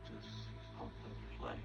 priestess of the flame.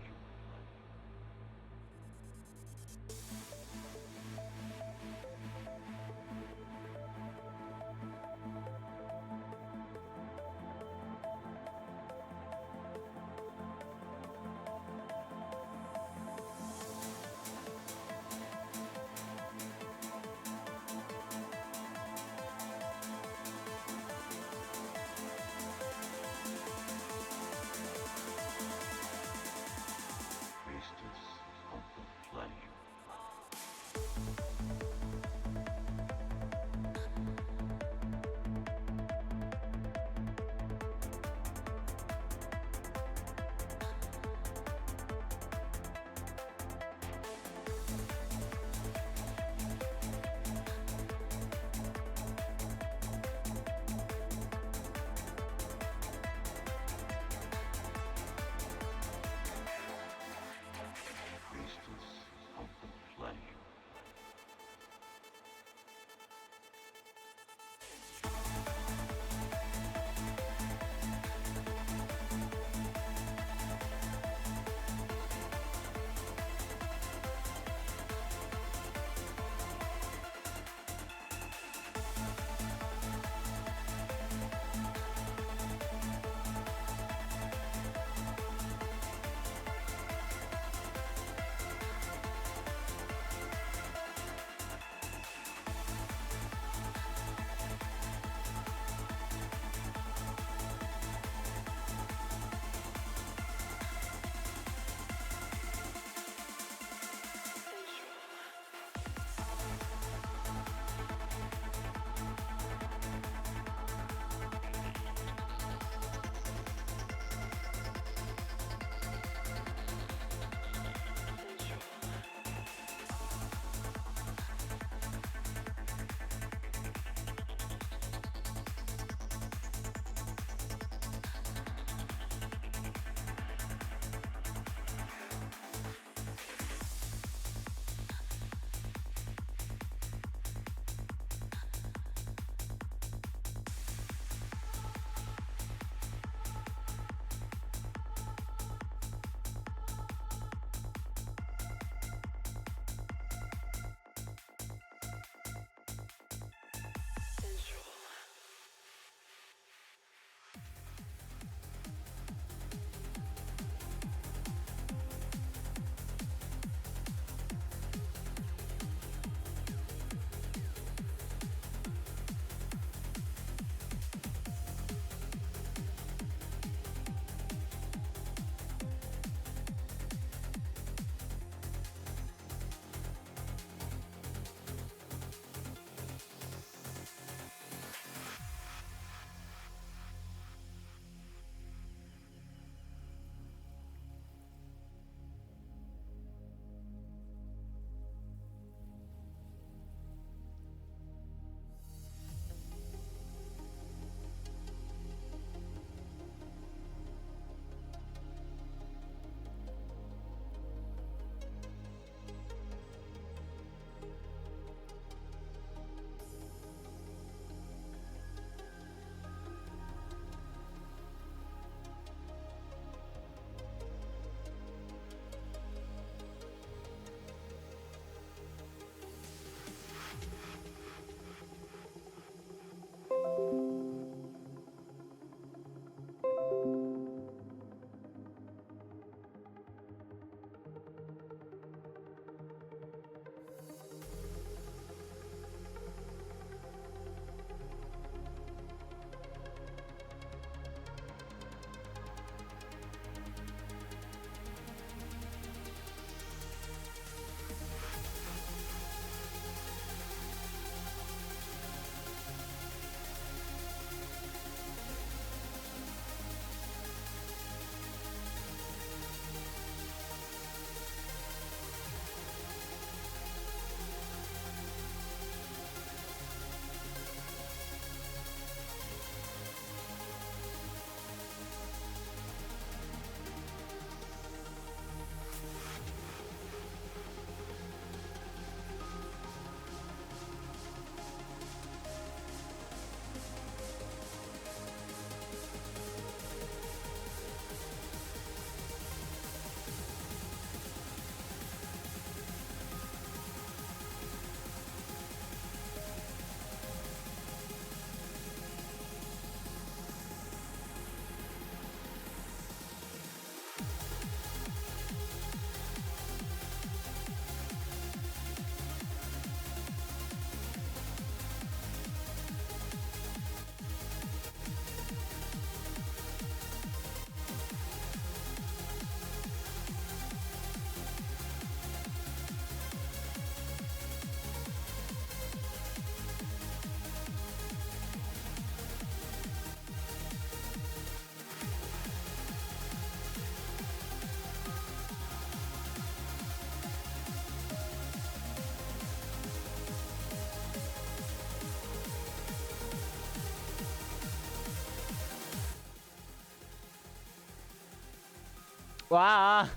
Wow.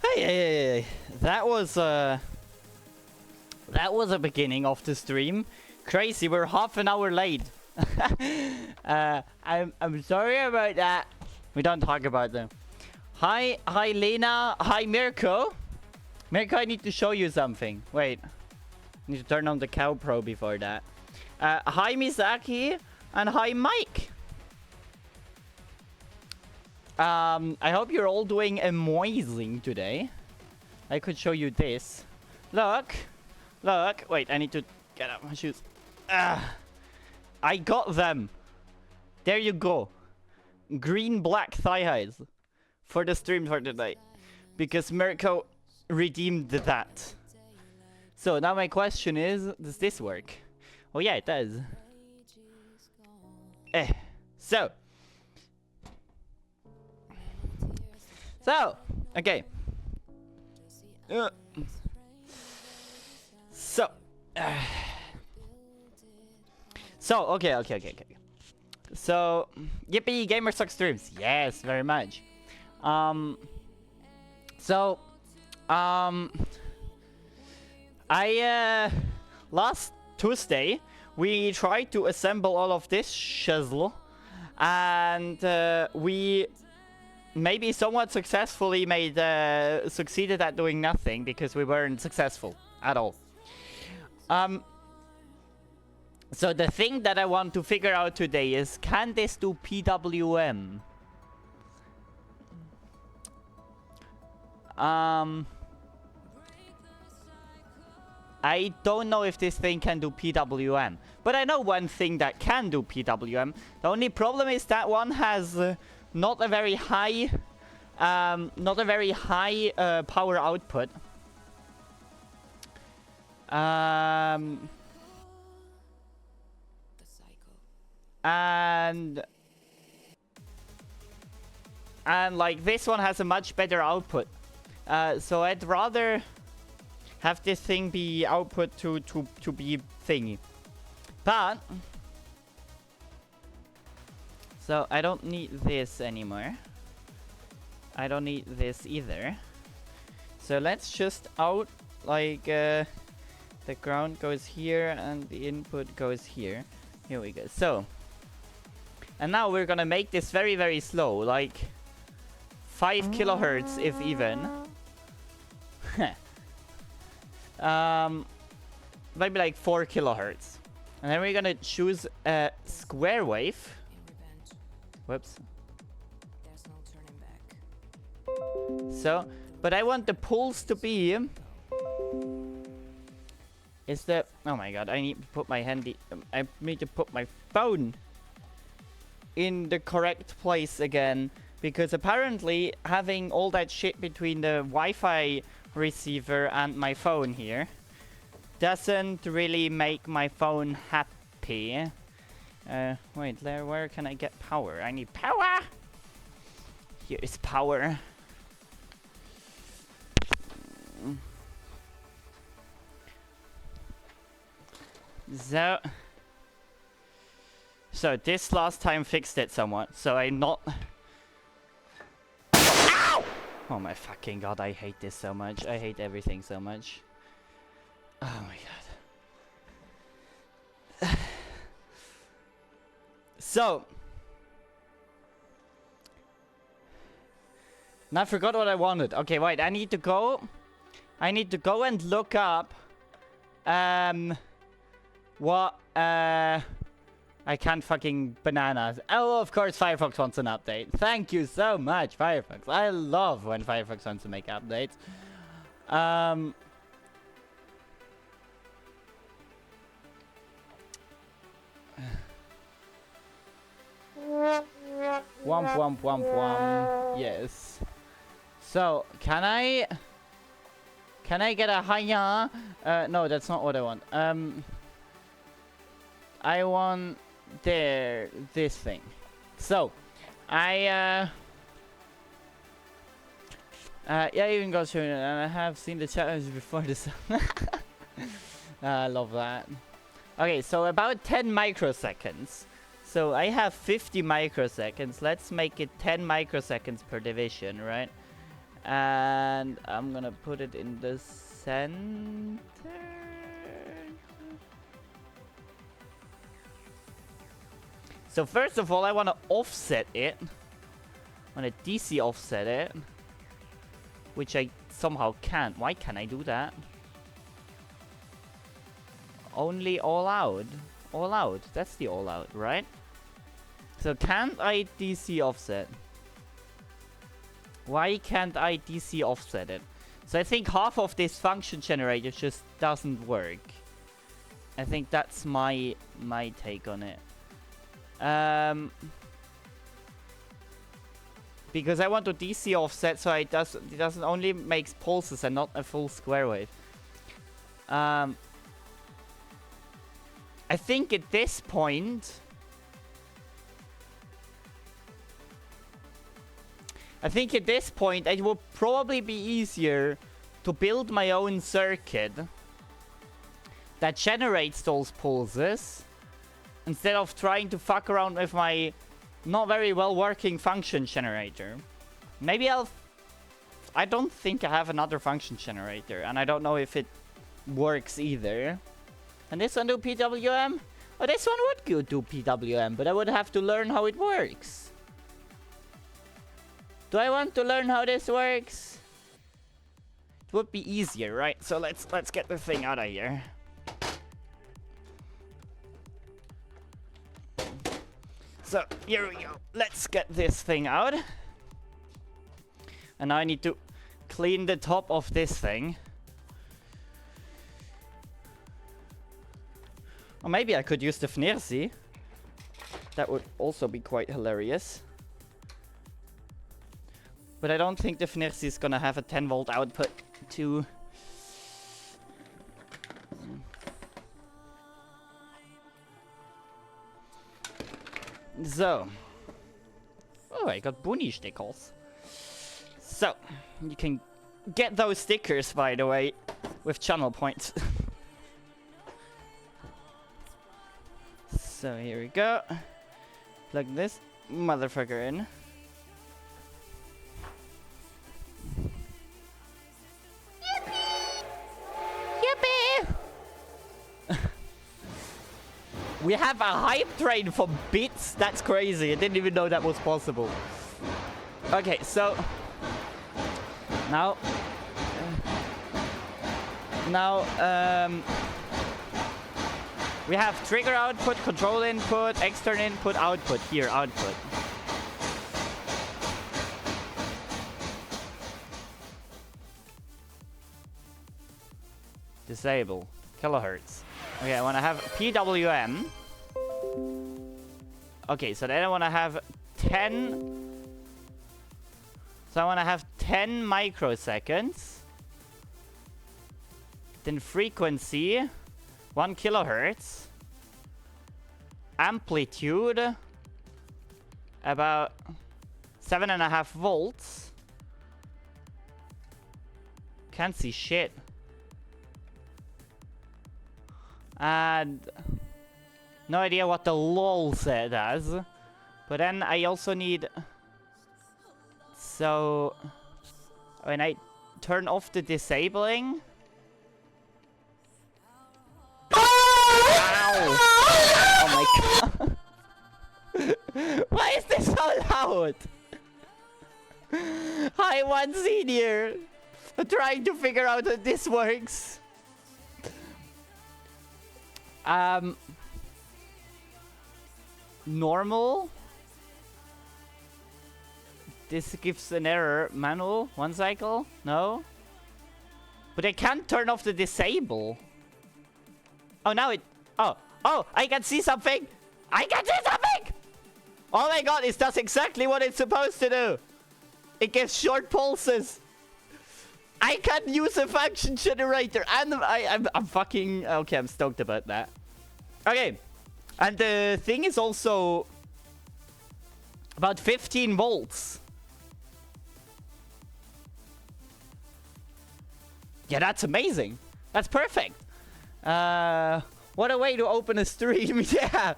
Hey. That was a beginning of the stream. Crazy, we're half an hour late. I'm sorry about that. We don't talk about them. Hi Lena. Hi Mirko. Mirko, I need to show you something. Wait. I need to turn on the Cow Pro before that. Hi Misaki. And hi Mike. I hope you're all doing amazing today. I could show you this. Look. Wait, I need to get out my shoes. I got them. There you go. Green black thigh highs for the stream for today, because Mirko redeemed that. So now my question is, does this work? Oh yeah, it does. So okay. Okay. So, yippee, Gamer Sucks streams. Yes, very much. Last Tuesday, we tried to assemble all of this shizzle, and we maybe somewhat successfully succeeded at doing nothing, because we weren't successful at all. So the thing that I want to figure out today is, can this do PWM? I don't know if this thing can do PWM, but I know one thing that can do PWM. The only problem is that one has not a very high power output. And like this one has a much better output. So I'd rather have this thing be output to be thingy. But so I don't need this anymore. I don't need this either. So let's just out like the ground goes here and the input goes here. Here we go. So, and now we're gonna make this very, very slow, like 5 kilohertz if even. Maybe like 4 kilohertz. And then we're gonna choose a square wave. Whoops. So, but I want the pulse to be... Is the... Oh my god, I need to put my handy... I need to put my phone in the correct place again. Because apparently having all that shit between the Wi-Fi receiver and my phone here doesn't really make my phone happy. Wait, where can I get power? I need power! Here is power. So this last time fixed it somewhat, so I'm not... Ow! Oh my fucking god, I hate this so much. I hate everything so much. Oh my god. So... Now I forgot what I wanted. Okay, wait, I need to go and look up... What, I can't fucking bananas. Oh, of course Firefox wants an update. Thank you so much, Firefox. I love when Firefox wants to make updates. Womp womp womp womp. Yes. So, can I get a hiya? No, that's not what I want. I want this thing. So, yeah, even goes through, and I have seen the challenge before this. I love that. Okay, so about 10 microseconds. So I have 50 microseconds. Let's make it 10 microseconds per division, right? And I'm gonna put it in the center. So first of all, I want to offset it. I want to DC offset it. Which I somehow can't. Why can't I do that? Only all out. All out. That's the all out, right? So can't I DC offset? Why can't I DC offset it? So I think half of this function generator just doesn't work. I think that's my take on it. Because I want to DC offset so it doesn't only makes pulses and not a full square wave. I think at this point it will probably be easier to build my own circuit that generates those pulses instead of trying to fuck around with my not very well working function generator. Maybe I don't think I have another function generator, and I don't know if it works either. And this one do PWM? Oh, this one would do PWM, but I would have to learn how it works. Do I want to learn how this works? It would be easier, right? So let's get the thing out of here. So here we go. Let's get this thing out. And now I need to clean the top of this thing. Or maybe I could use the FNIRSI. That would also be quite hilarious. But I don't think the FNIRSI is gonna have a 10 volt output too. So. Oh, I got bunny stickers. So, you can get those stickers, by the way, with channel points. So here we go. Plug this motherfucker in. We have a hype train for bits? That's crazy. I didn't even know that was possible. Okay, so... Now... we have trigger output, control input, external input, output. Here, output. Disable. Kilohertz. Okay, I want to have PWM. Okay, so then I want to have 10... So I want to have 10 microseconds. Then frequency, 1 kilohertz. Amplitude, about 7.5 volts. Can't see shit. And no idea what the lol set does. But then I also need... So when I turn off the disabling... Ow! Oh my god. Why is this so loud? Hi, one senior. I'm trying to figure out how this works. Normal. This gives an error. Manual. 1 cycle. No. But I can't turn off the disable. Oh, now it... Oh. Oh, I can see something. I can see something. Oh my god, it does exactly what it's supposed to do. It gives short pulses. I can use a function generator. And I'm fucking... Okay, I'm stoked about that. Okay. And the thing is also... about 15 volts. Yeah, that's amazing. That's perfect. What a way to open a stream. Yeah.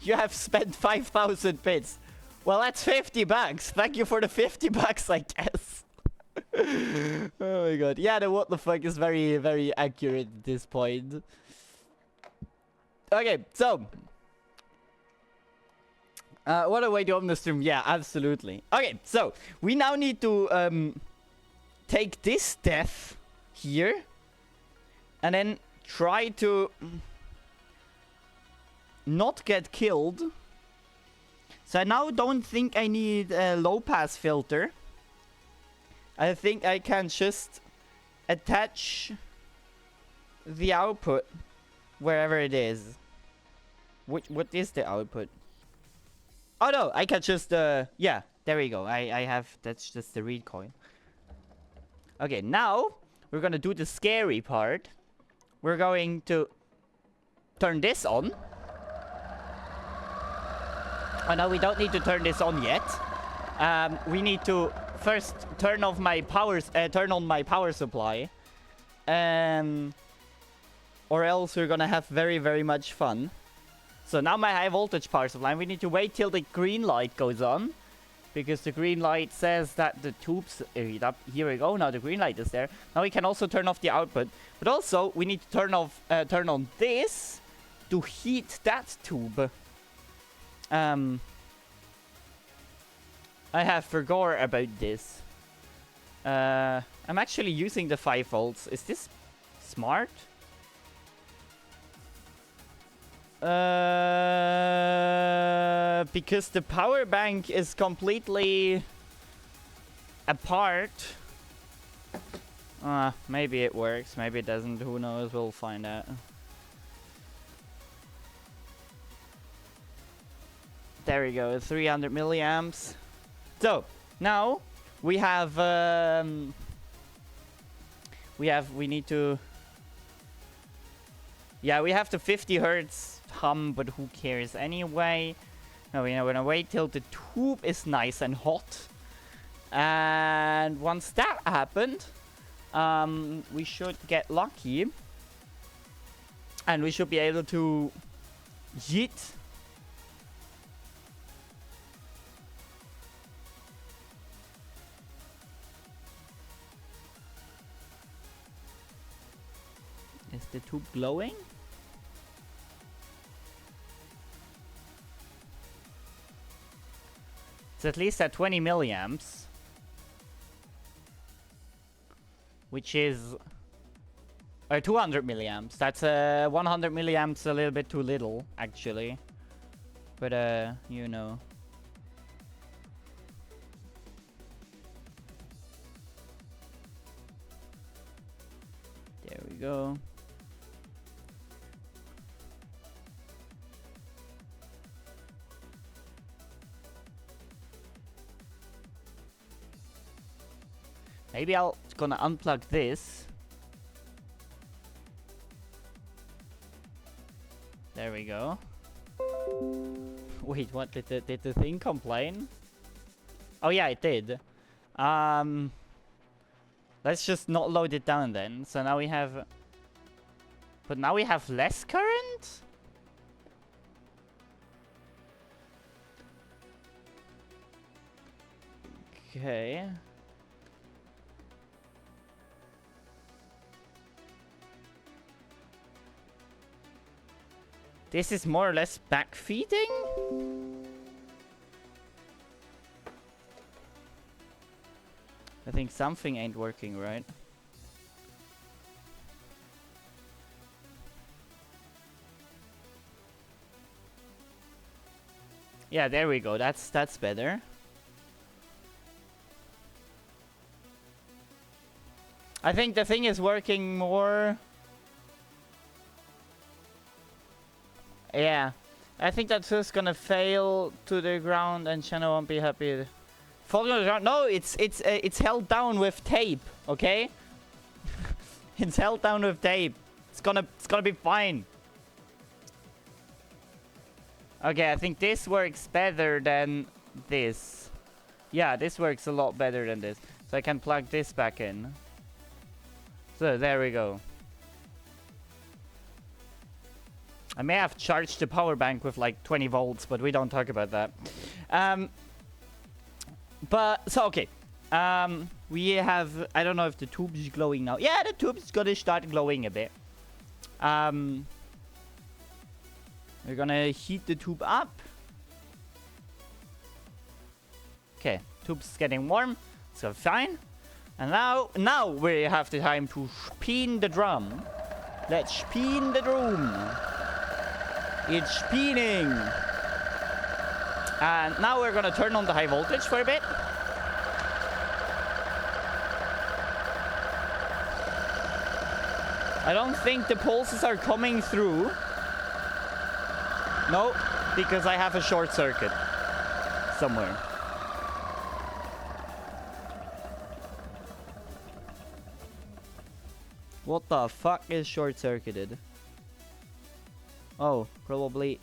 You have spent 5,000 bits. Well, that's 50 bucks. Thank you for the 50 bucks, I guess. Oh my god. Yeah, the what the fuck is very, very accurate at this point. Okay, so. What a way to open the stream. Yeah, absolutely. Okay, so. We now need to take this death here. And then try to not get killed. So I now don't think I need a low pass filter. I think I can just attach the output wherever it is. What is the output? Oh no, I can just yeah, there we go. I have, that's just the read coin. Okay, now we're gonna do the scary part. We're going to turn this on. Oh no, we don't need to turn this on yet. We need to first turn off my turn on my power supply. Or else we're gonna have very, very much fun. So now my high voltage power supply, we need to wait till the green light goes on. Because the green light says that the tubes heat up. Here we go, now the green light is there. Now we can also turn off the output. But also, we need to turn on this to heat that tube. I have forgot about this. I'm actually using the 5 volts. Is this smart? Because the power bank is completely apart. Maybe it works, maybe it doesn't. Who knows? We'll find out. There we go, 300 milliamps. So now we have we need to. Yeah, we have the 50 hertz hum, but who cares anyway? Now we're gonna wait till the tube is nice and hot. And once that happened, we should get lucky. And we should be able to yeet. Is the tube glowing? It's at least at 20 milliamps. Which is 200 milliamps. That's 100 milliamps a little bit too little, actually. But, you know. There we go. Maybe I'll gonna unplug this. There we go. Wait, what did the thing complain? Oh yeah, it did. Let's just not load it down then. So now we have, but now we have less current? Okay. This is more or less backfeeding? I think something ain't working right. Yeah, there we go. That's better. I think the thing is working more. Yeah, I think that's just gonna fail to the ground and channel won't be happy. Fall to the ground? No, it's held down with tape. Okay, it's held down with tape. It's gonna be fine. Okay, I think this works better than this. Yeah, this works a lot better than this. So I can plug this back in. So there we go. I may have charged the power bank with like 20 volts, but we don't talk about that. Okay. We have, I don't know if the tube is glowing now. Yeah, the tube is gonna start glowing a bit. We're gonna heat the tube up. Okay, tube's getting warm, so fine. And now we have the time to spin the drum. Let's spin the drum. It's spinning. And now we're gonna turn on the high voltage for a bit. I don't think the pulses are coming through. No, because I have a short circuit somewhere. What the fuck is short-circuited? Oh, probably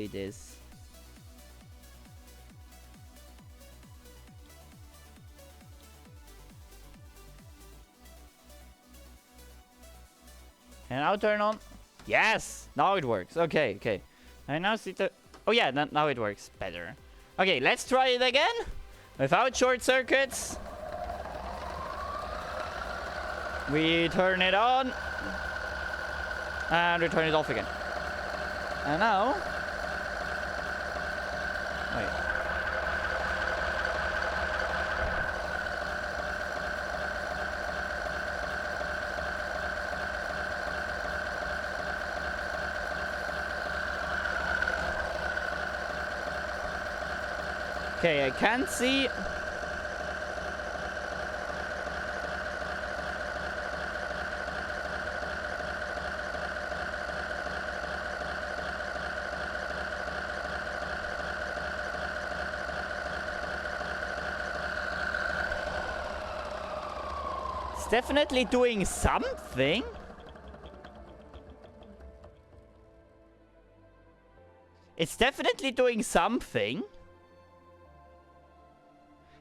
this. And now turn on. Yes! Now it works. Okay, okay. I now see the... Oh yeah, now it works better. Okay, let's try it again. Without short circuits. We turn it on. And we turn it off again. And now... Wait. Okay, I can't see... Definitely doing something. It's definitely doing something.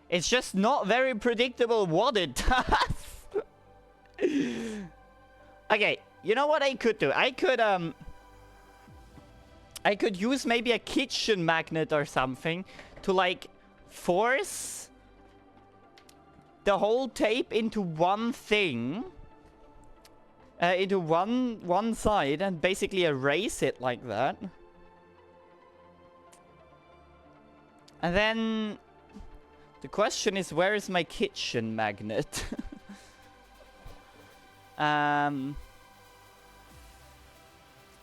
It's just not very predictable what it does. Okay, you know what I could do? I could use maybe a kitchen magnet or something to like force the whole tape into one thing, into one side, and basically erase it like that. And then the question is, where is my kitchen magnet?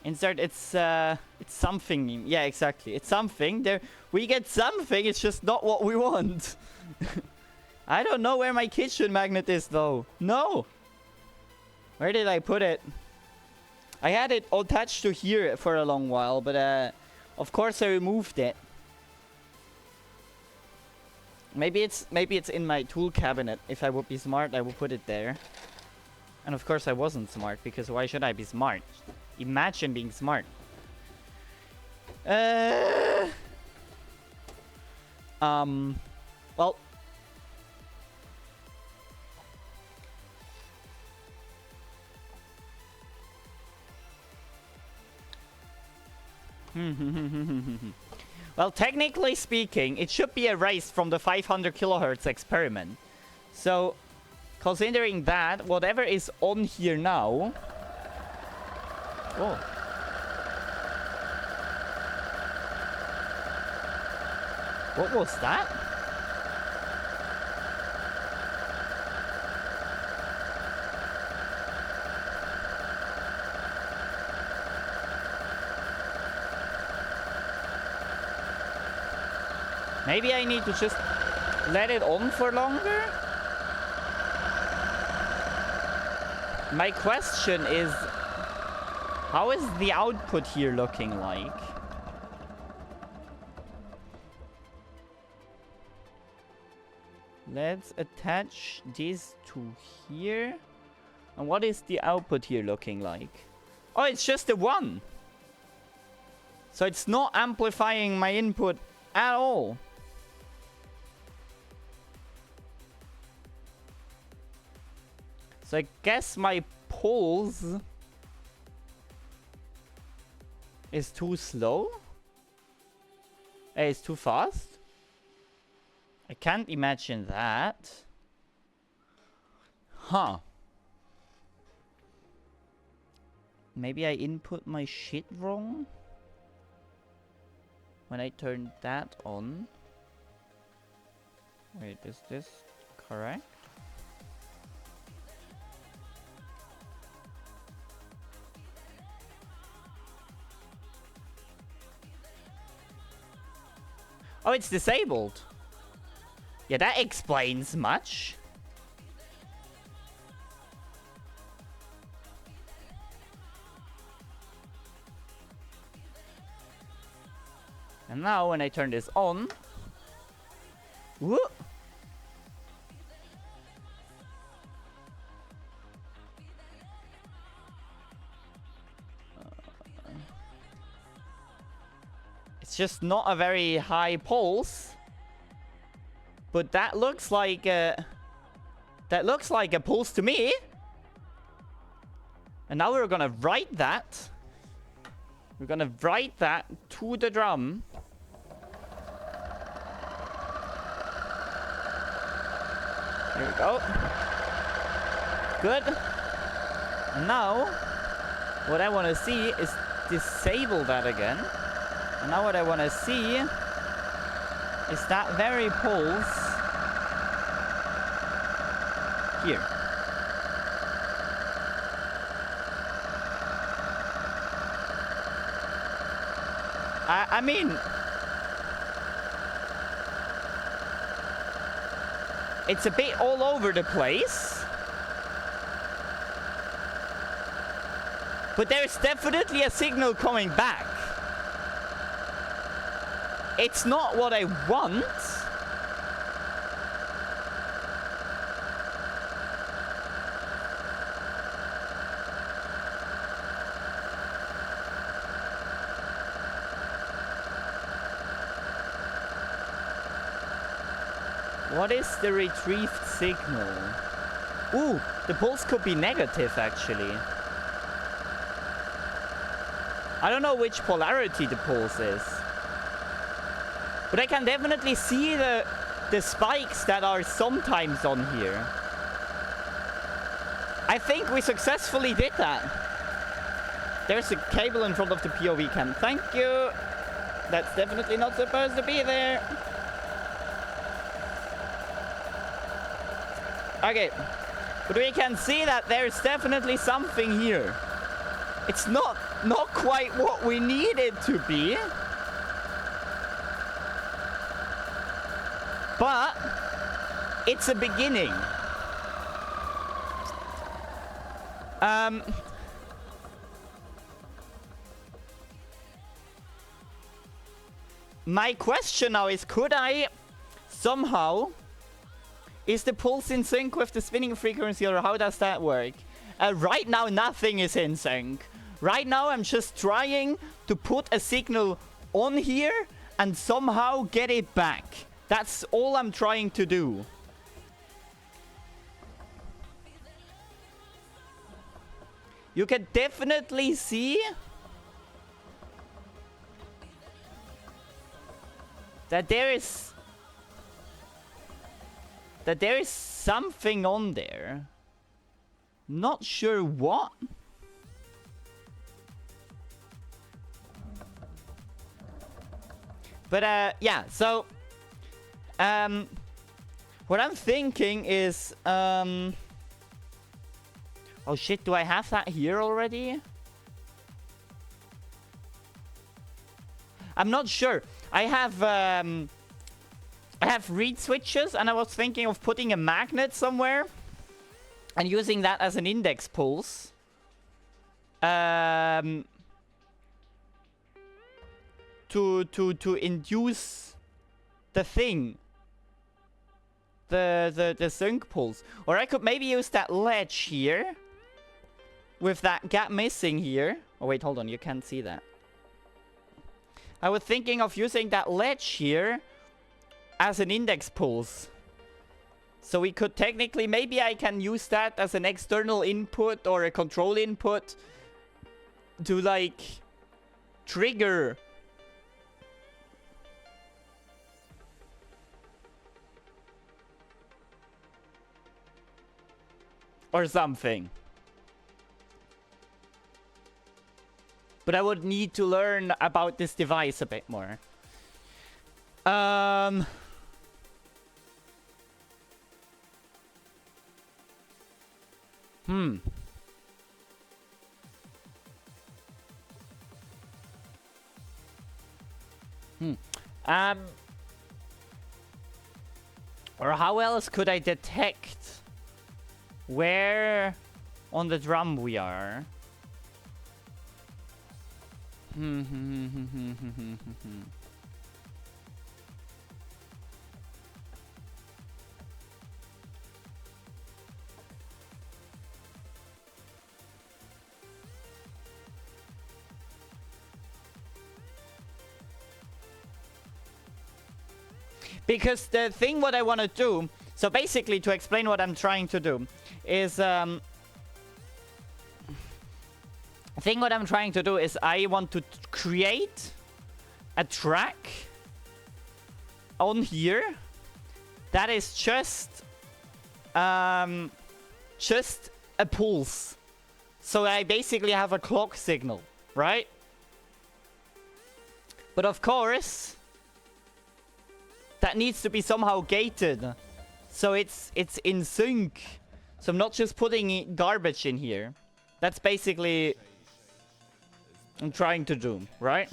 Insert. It's something. Yeah, exactly. It's something. There, we get something. It's just not what we want. I don't know where my kitchen magnet is, though. No! Where did I put it? I had it attached to here for a long while, but of course I removed it. Maybe it's in my tool cabinet. If I would be smart, I would put it there. And of course I wasn't smart, because why should I be smart? Imagine being smart. Well... Well, technically speaking, it should be erased from the 500 kilohertz experiment. So, considering that, whatever is on here now... Oh. What was that? Maybe I need to just let it on for longer? My question is, how is the output here looking like? Let's attach this to here. And what is the output here looking like? Oh, it's just a 1. So it's not amplifying my input at all. So I guess my pulse is too slow? It's too fast? I can't imagine that. Huh. Maybe I input my shit wrong? When I turn that on. Wait, is this correct? Oh, it's disabled. Yeah, that explains much. And now when I turn this on, whoop, it's just not a very high pulse, but that looks like a pulse to me. And now we're gonna write that. We're gonna write that to the drum. Here we go. Good. And now, what I want to see is disable that again. And now what I want to see is that very pulse here. I mean, it's a bit all over the place, but there's definitely a signal coming back. It's not what I want. What is the retrieved signal? Ooh, the pulse could be negative, actually. I don't know which polarity the pulse is. But I can definitely see the spikes that are sometimes on here. I think we successfully did that. There's a cable in front of the POV cam. Thank you. That's definitely not supposed to be there. Okay, but we can see that there's definitely something here. It's not quite what we need it to be. But it's a beginning. My question now is, could I somehow... Is the pulse in sync with the spinning frequency, or how does that work? Right now, nothing is in sync. Right now, I'm just trying to put a signal on here and somehow get it back. That's all I'm trying to do. You can definitely see that there is something on there. Not sure what. But yeah, so what I'm thinking is oh shit, do I have that here already? I'm not sure. I have reed switches, and I was thinking of putting a magnet somewhere and using that as an index pulse. To induce the thing. The sync pulse. Or I could maybe use that ledge here with that gap missing here. Oh wait, hold on, you can't see that. I was thinking of using that ledge here as an index pulse. So we could technically, maybe I can use that as an external input or a control input to like trigger. Or something. But I would need to learn about this device a bit more. Or how else could I detect where on the drum we are? Because the thing what I want to do, so basically to explain what I'm trying to do, is the thing what I'm trying to do is I want to create a track on here that is just a pulse. So I basically have a clock signal, right? But of course, that needs to be somehow gated, so it's in sync. So I'm not just putting garbage in here. That's basically I'm trying to do, right?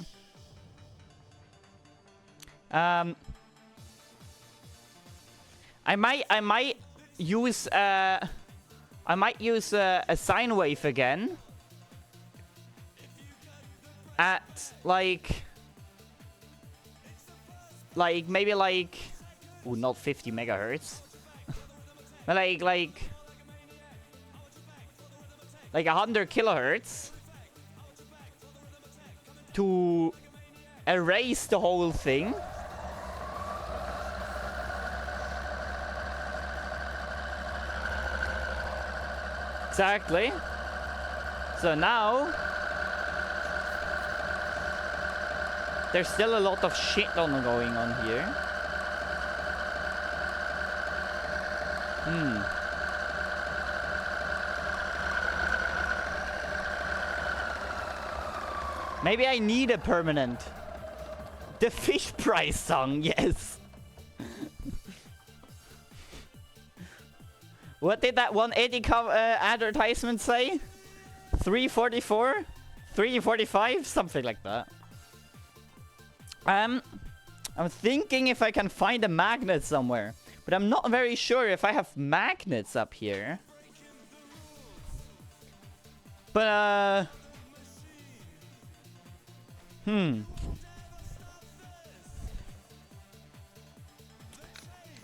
I might use a sine wave again at like maybe like, oh, not 50 megahertz. like 100 kilohertz to erase the whole thing. Exactly. So now there's still a lot of shit going on here. Maybe I need a permanent. The fish price song, yes. What did that 180 advertisement say? 344? 345? Something like that. I'm thinking if I can find a magnet somewhere. But I'm not very sure if I have magnets up here. But,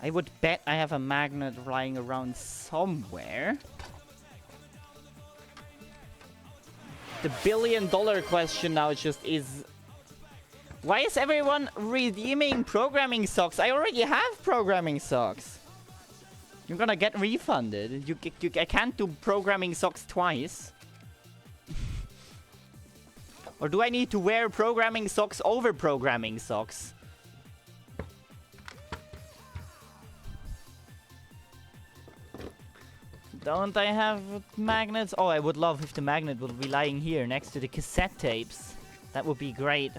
I would bet I have a magnet lying around somewhere. The billion-dollar question now just is... Why is everyone redeeming programming socks? I already have programming socks. You're gonna get refunded. I can't do programming socks twice. Or do I need to wear programming socks over programming socks? Don't I have magnets? Oh, I would love if the magnet would be lying here next to the cassette tapes. That would be great.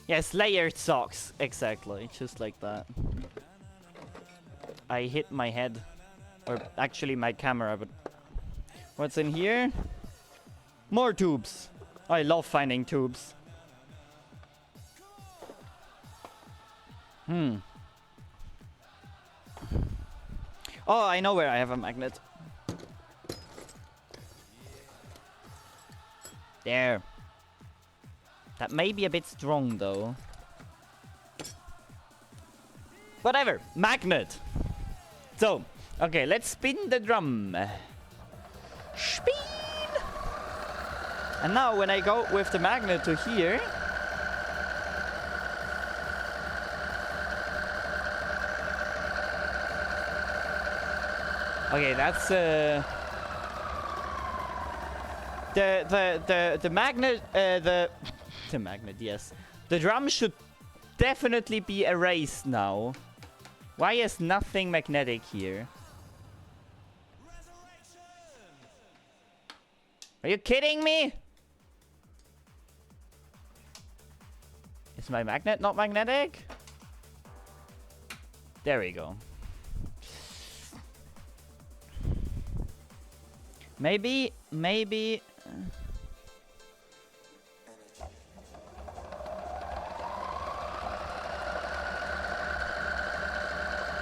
Yes, layered socks. Exactly, just like that. I hit my head. Or actually my camera, but... What's in here? More tubes. I love finding tubes. Oh, I know where I have a magnet. There. That may be a bit strong, though. Whatever. Magnet. So, okay, let's spin the drum. Spin! And now, when I go with the magnet to here... Okay, that's the magnet the magnet, yes. The drum should definitely be erased now. Why is nothing magnetic here? Are you kidding me? Is my magnet not magnetic? There we go. Maybe.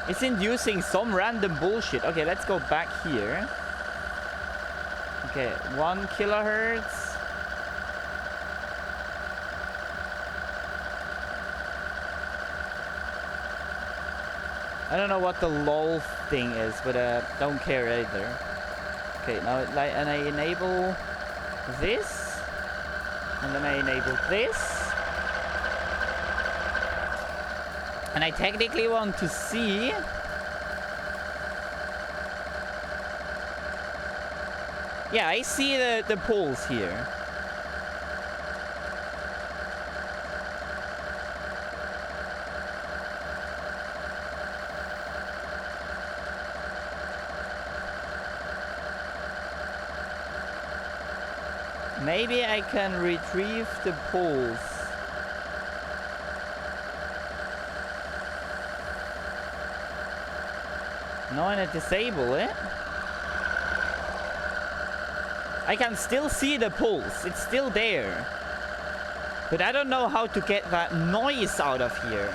It's inducing some random bullshit. Okay, let's go back here. Okay, 1 kilohertz. I don't know what the lol thing is, but don't care either. Okay, now and I enable this, and then I enable this, and I technically want to see. Yeah, I see the pulse here. Maybe I can retrieve the pulse. No, and I disable it. I can still see the pulse. It's still there. But I don't know how to get that noise out of here.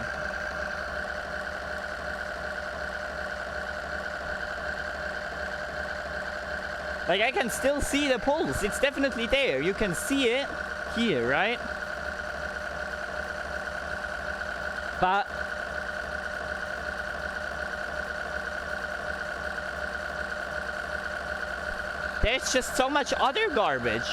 Like, I can still see the pulse. It's definitely there. You can see it here, right? But there's just so much other garbage.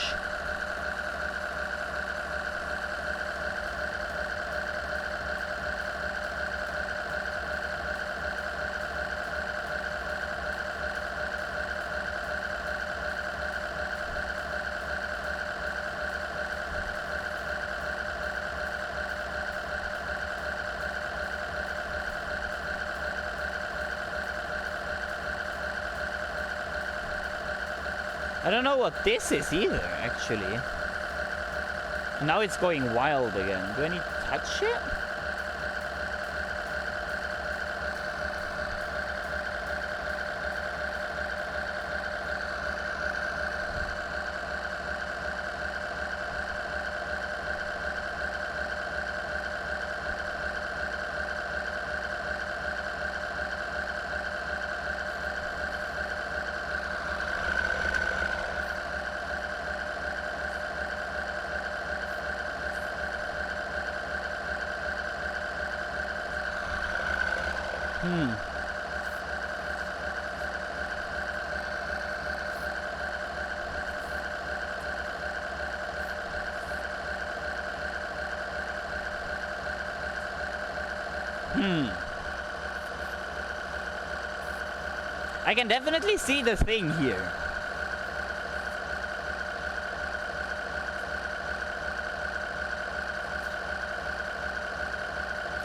I don't know what this is either, actually. Now it's going wild again. Do I need to touch it? I can definitely see the thing here.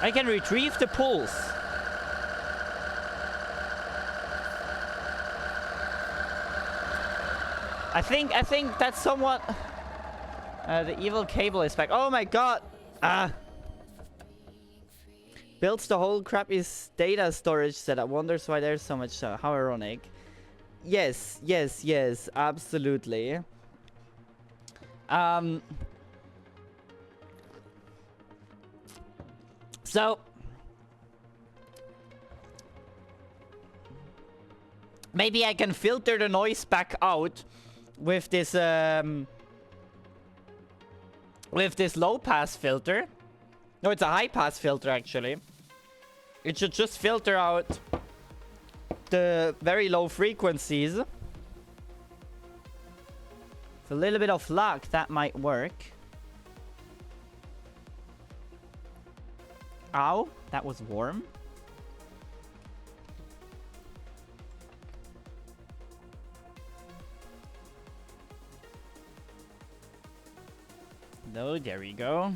I can retrieve the pulse. I think that's somewhat... the evil cable is back. Oh my god! Builds the whole crappy data storage setup. Wonders why there's so much... how ironic. Yes, absolutely. So... maybe I can filter the noise back out with this low pass filter. No, it's a high pass filter actually. It should just filter out the very low frequencies. With a little bit of luck, that might work. Ow, that was warm. No, there we go.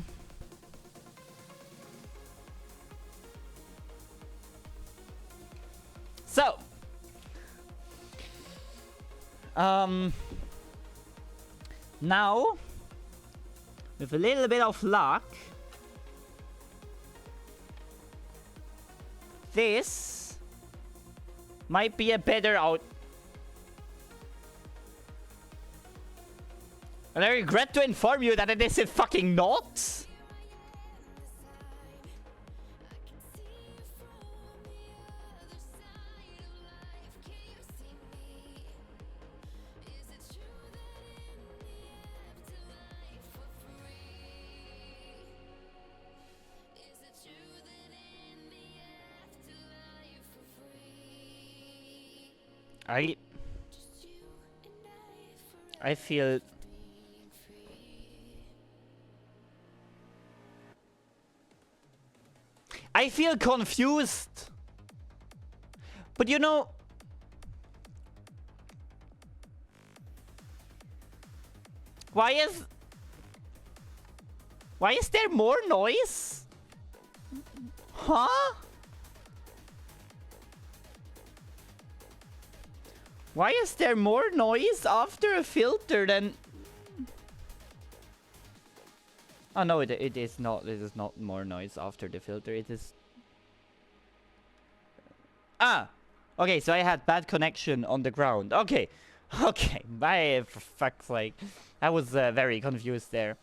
So, now, with a little bit of luck, this might be a better out. And I regret to inform you that it is fucking not. I feel confused. But you know, why is there more noise? Huh? Why is there more noise after a filter than... Oh no, it is not. It is not more noise after the filter. It is... Ah! Okay, so I had bad connection on the ground. Okay. Okay, bye, for fuck's sake. I was very confused there.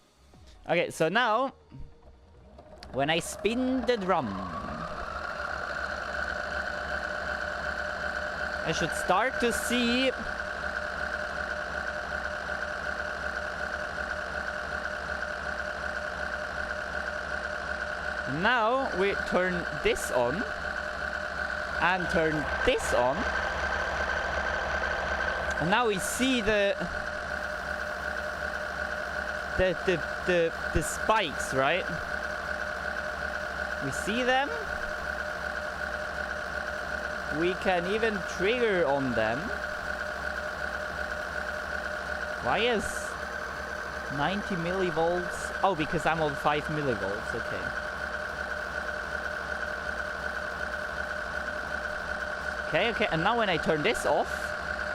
Okay, so now... When I spin the drum... I should start to see... Now we turn this on and turn this on, and now we see the spikes, right? We see them. We can even trigger on them. Why is 90 millivolts? Oh, because I'm on 5 millivolts. Okay. Okay, okay, and now when I turn this off...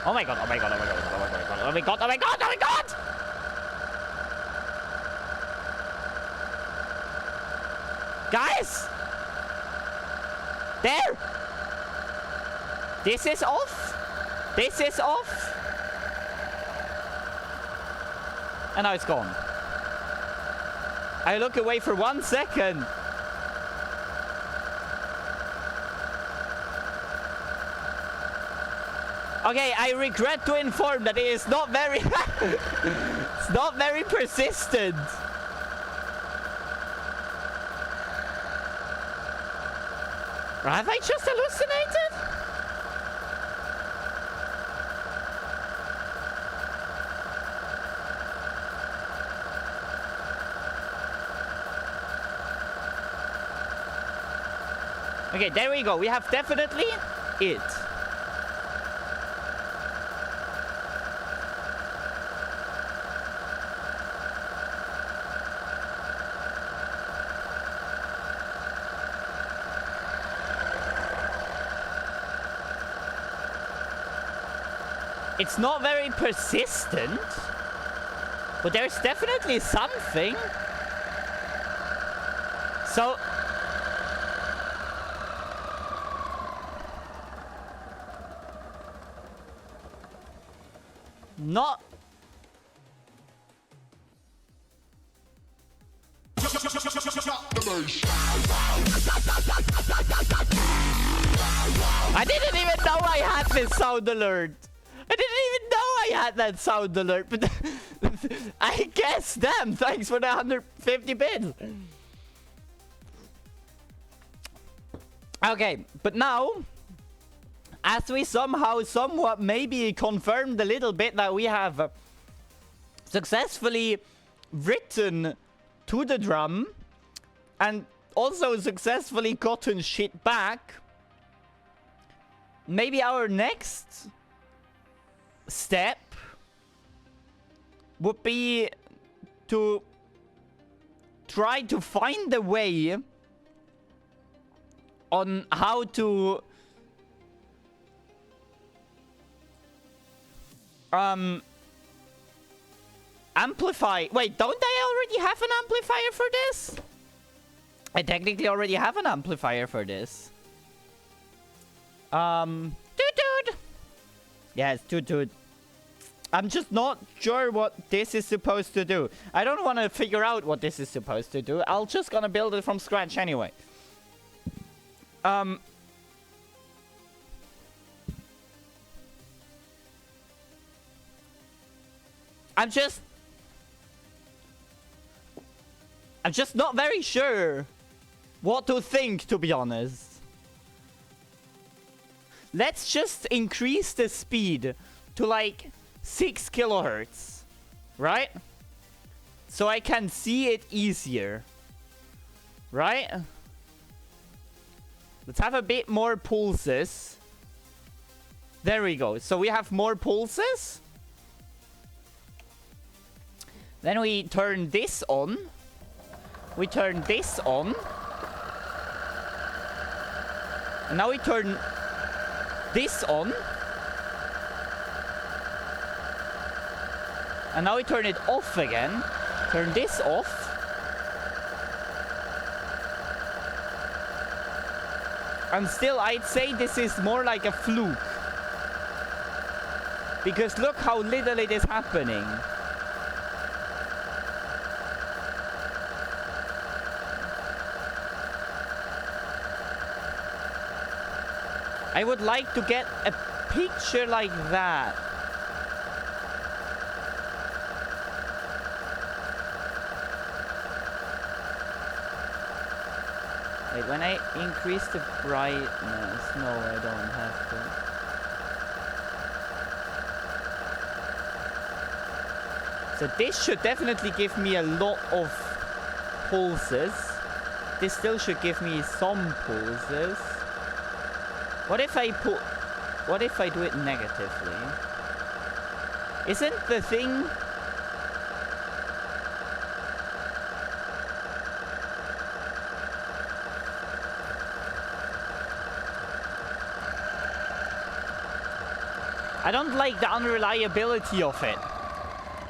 Oh my god, oh my god, oh my god, oh my god, oh my god, oh my god, oh my god! Guys! There! This is off! This is off! And now it's gone. I look away for 1 second. Okay, I regret to inform that it is not very... it's not very persistent. Have I just hallucinated? Okay, there we go. We have definitely it. It's not very persistent, but there's definitely something. So... Not... I didn't even know I had this sound alert. I didn't even know I had that sound alert, but I guess, damn, thanks for the 150 bits. Okay, but now, as we somewhat maybe confirmed a little bit that we have successfully written to the drum and also successfully gotten shit back, maybe our next step would be to try to find a way on how to amplify. Wait, don't I already have an amplifier for this? I technically already have an amplifier for this. Toot. Yeah, it's toot. I'm just not sure what this is supposed to do. I don't want to figure out what this is supposed to do. I'll just gonna build it from scratch anyway. I'm just not very sure what to think, to be honest. Let's just increase the speed to like 6 kilohertz, right? So I can see it easier, right? Let's have a bit more pulses. There we go. So we have more pulses. Then we turn this on. We turn this on. And now we turn this on. And now we turn it off again. Turn this off. And still, I'd say this is more like a fluke. Because look how little it is happening. I would like to get a picture like that. Wait, when I increase the brightness... No, I don't have to. So this should definitely give me a lot of pulses. This still should give me some pulses. What if I do it negatively? Isn't the thing... I don't like the unreliability of it.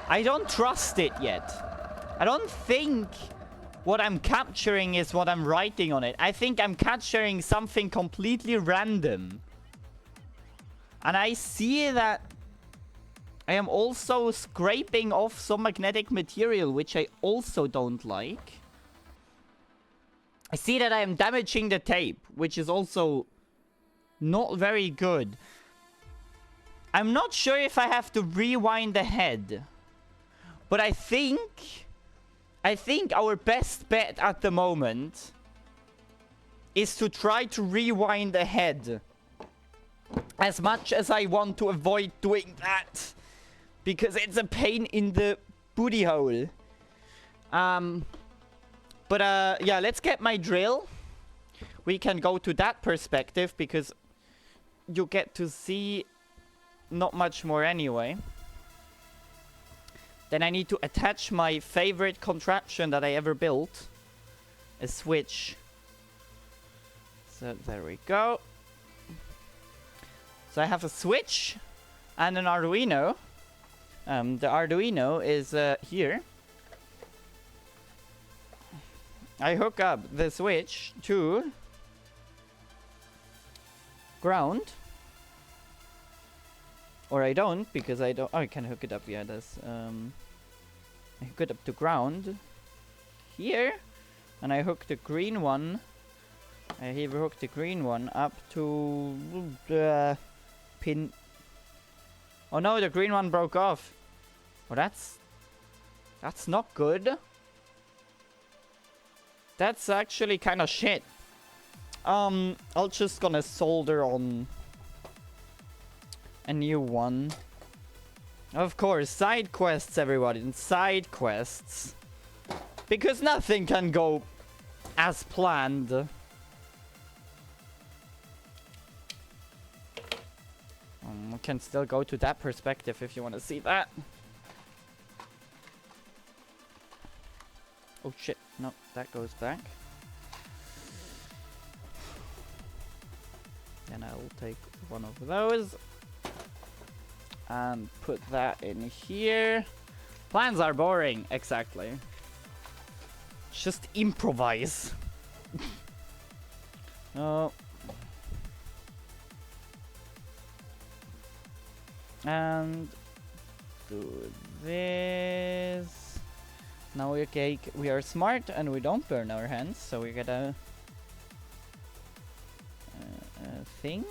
I don't trust it yet. I don't think what I'm capturing is what I'm writing on it. I think I'm capturing something completely random. And I see that I am also scraping off some magnetic material, which I also don't like. I see that I am damaging the tape, which is also not very good. I'm not sure if I have to rewind ahead. But I think our best bet at the moment is to try to rewind ahead. As much as I want to avoid doing that. Because it's a pain in the booty hole. Yeah, let's get my drill. We can go to that perspective because you get to see not much more anyway. Then I need to attach my favorite contraption that I ever built. A switch. So there we go. So I have a switch and an Arduino. The Arduino is here. I hook up the switch to ground. Or I don't, because I don't... Oh, I can hook it up, yeah, that's... I hook it up to ground. Here. And I hook the green one... I hook the green one up to... pin... Oh no, the green one broke off. Oh, that's not good. That's actually kind of shit. I'll just gonna solder on a new one. Of course, side quests, everybody. Side quests. Because nothing can go as planned. We can still go to that perspective if you want to see that. Oh shit, no, that goes back. And I'll take one of those and put that in here. Plans are boring, exactly. Just improvise. Oh. And do this. Now we're okay. We are smart and we don't burn our hands, so we get a thing.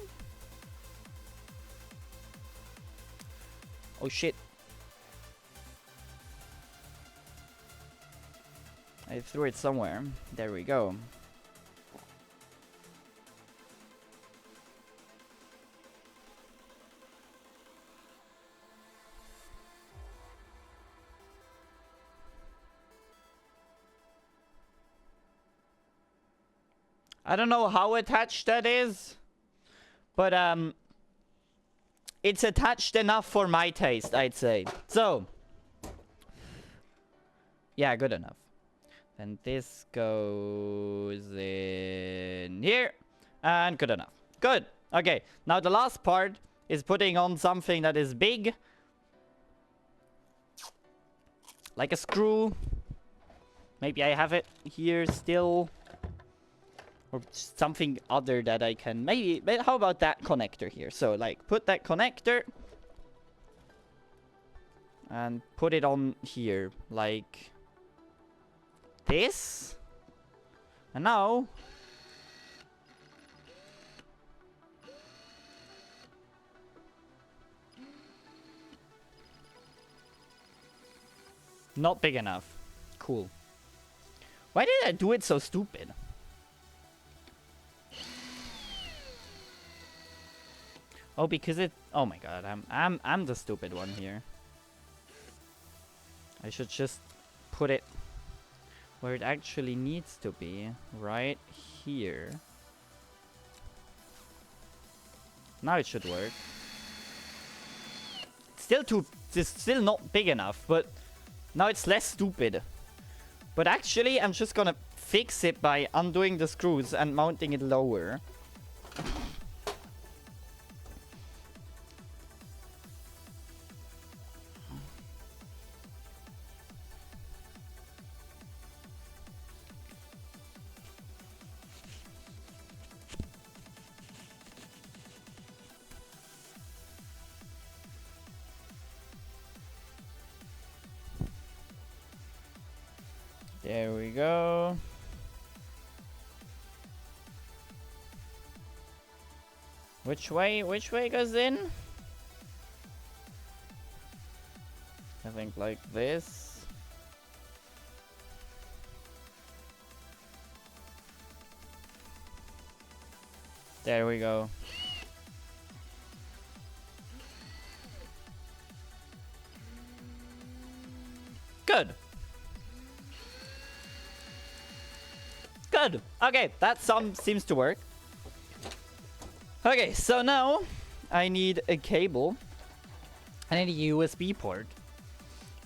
Oh shit. I threw it somewhere. There we go. I don't know how attached that is, but it's attached enough for my taste, I'd say. So, yeah, good enough. And this goes in here, and good enough. Good. Okay, now the last part is putting on something that is big, like a screw. Maybe I have it here still. Or something other that I can... Maybe... How about that connector here? So, like, put that connector. And put it on here. Like... this. And now... not big enough. Cool. Why did I do it so stupid? Oh, because it... oh my god, I'm the stupid one here. I should just put it where it actually needs to be. Right here. Now it should work. It's still not big enough, but now it's less stupid. But actually, I'm just gonna fix it by undoing the screws and mounting it lower. There we go. Which way goes in? I think like this. There we go. Good. Good. Okay, that seems to work. Okay, so now I need a cable. I need a USB port.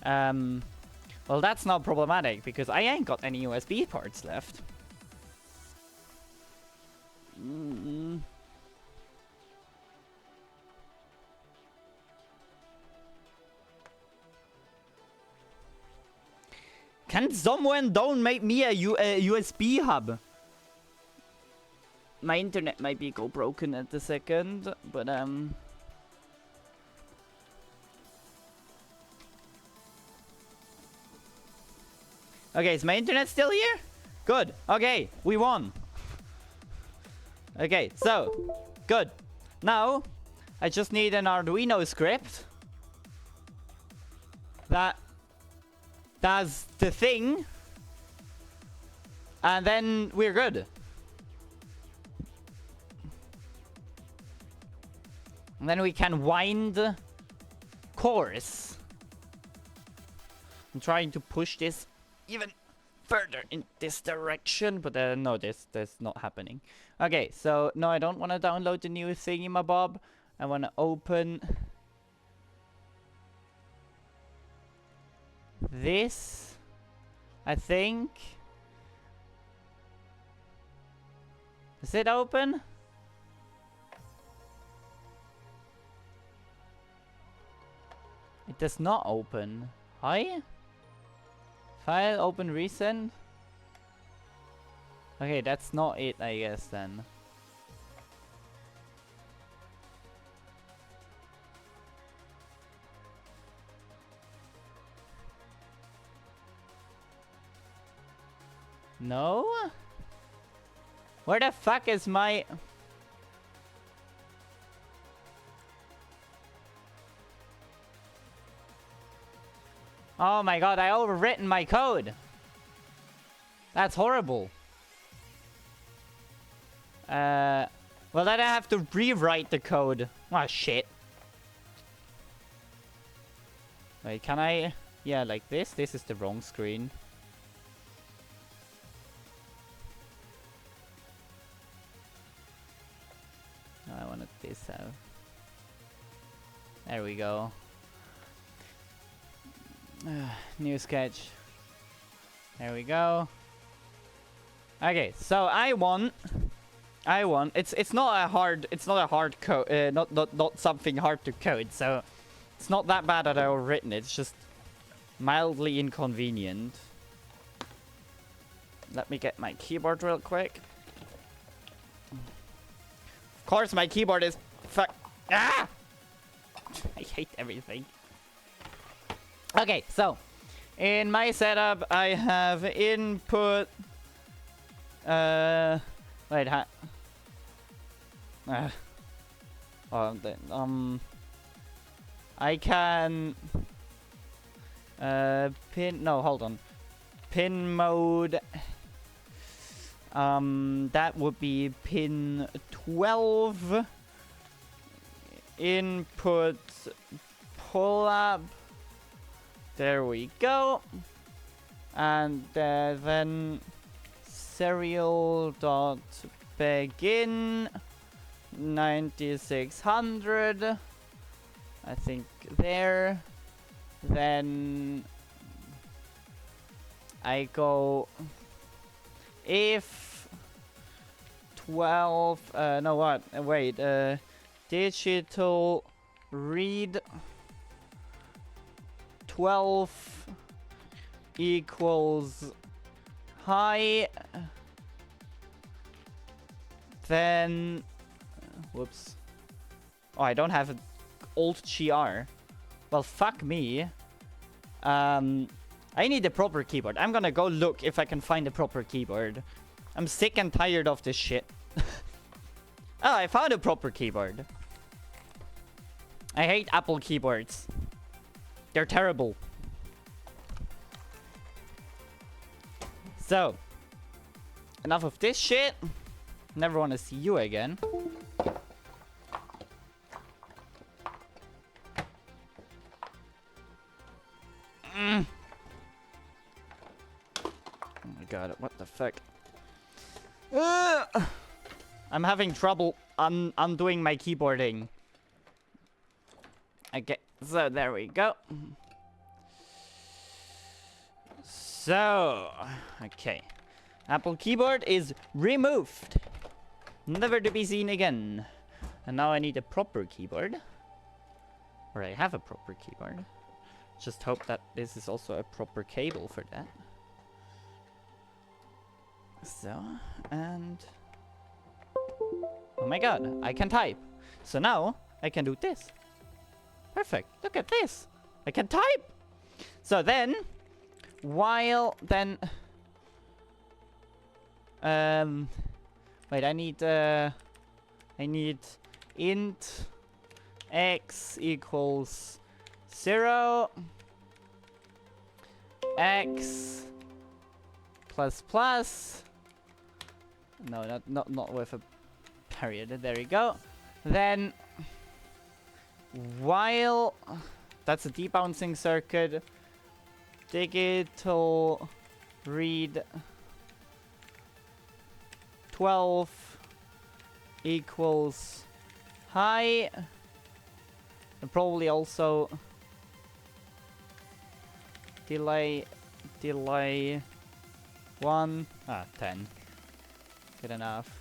Well, that's not problematic because I ain't got any USB ports left. Can someone donate me a USB hub? My internet might be go broken at the second, but okay, is my internet still here? Good. Okay, we won. Okay, so good. Now I just need an Arduino script that does the thing, and then we're good. And then we can wind course. I'm trying to push this even further in this direction, but no, that's not happening. Okay, so no, I don't want to download the new thingamabob. I want to open this I think. Is it open? It does not open. Hi? File open recent? Okay, that's not it, I guess then. No? Where the fuck is my... Oh my god, I overwritten my code. That's horrible. Well then I have to rewrite the code. Ah, shit. Wait, can I... Yeah, like this? This is the wrong screen. I wanted this out. There we go. New sketch. There we go. Okay, so I won. It's not a hard code. Not something hard to code. So it's not that bad that I overwritten it. It's just mildly inconvenient. Let me get my keyboard real quick. Of course, my keyboard is fuck. Ah! I hate everything. Okay, so in my setup, I have input. Wait, I can pin. No, hold on. Pin mode. That would be pin 12. Input pull up. There we go. And then serial dot begin 9600. I think there. Then I go if 12 no what wait digital read 12 equals high, then whoops. Oh, I don't have an Alt GR. Well, fuck me. I need a proper keyboard. I'm gonna go look if I can find a proper keyboard. I'm sick and tired of this shit. Oh, I found a proper keyboard. I hate Apple keyboards. They're terrible. So, enough of this shit. Never want to see you again. Oh my god, what the fuck? I'm having trouble undoing my keyboarding. Okay, so there we go. So, okay. Apple keyboard is removed. Never to be seen again. And now I need a proper keyboard. Or I have a proper keyboard. Just hope that this is also a proper cable for that. So, and... oh my god, I can type. So now, I can do this. Perfect, look at this. I can type. So then, while then... wait, I need int x equals 0 x plus plus. No, not with a period. There we go. Then while that's a debouncing circuit, digital read 12 equals high, and probably also delay 1, 10. Good enough.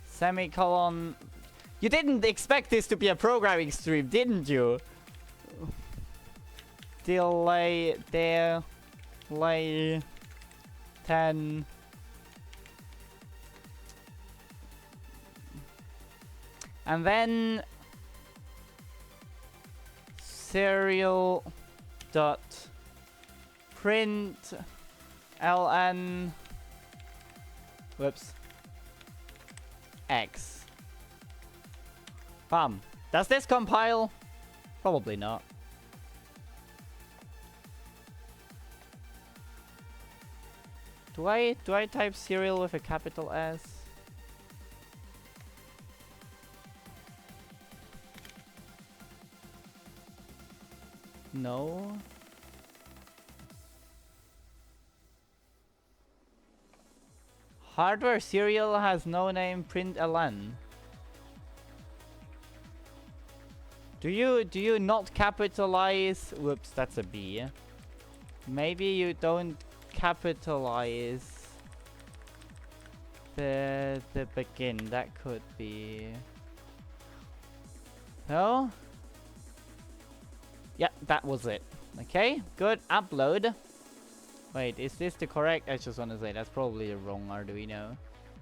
Semicolon. You didn't expect this to be a programming stream, didn't you? Delay, 10. And then serial dot print ln whoops x. Bam. Does this compile? Probably not. Do I type serial with a capital S? No. Hardware serial has no name, print ln. Do you not capitalize? Whoops, that's a B. Maybe you don't capitalize the begin. That could be. No? Yeah, that was it. Okay, good. Upload. Wait, is this the correct? I just want to say that's probably the wrong Arduino.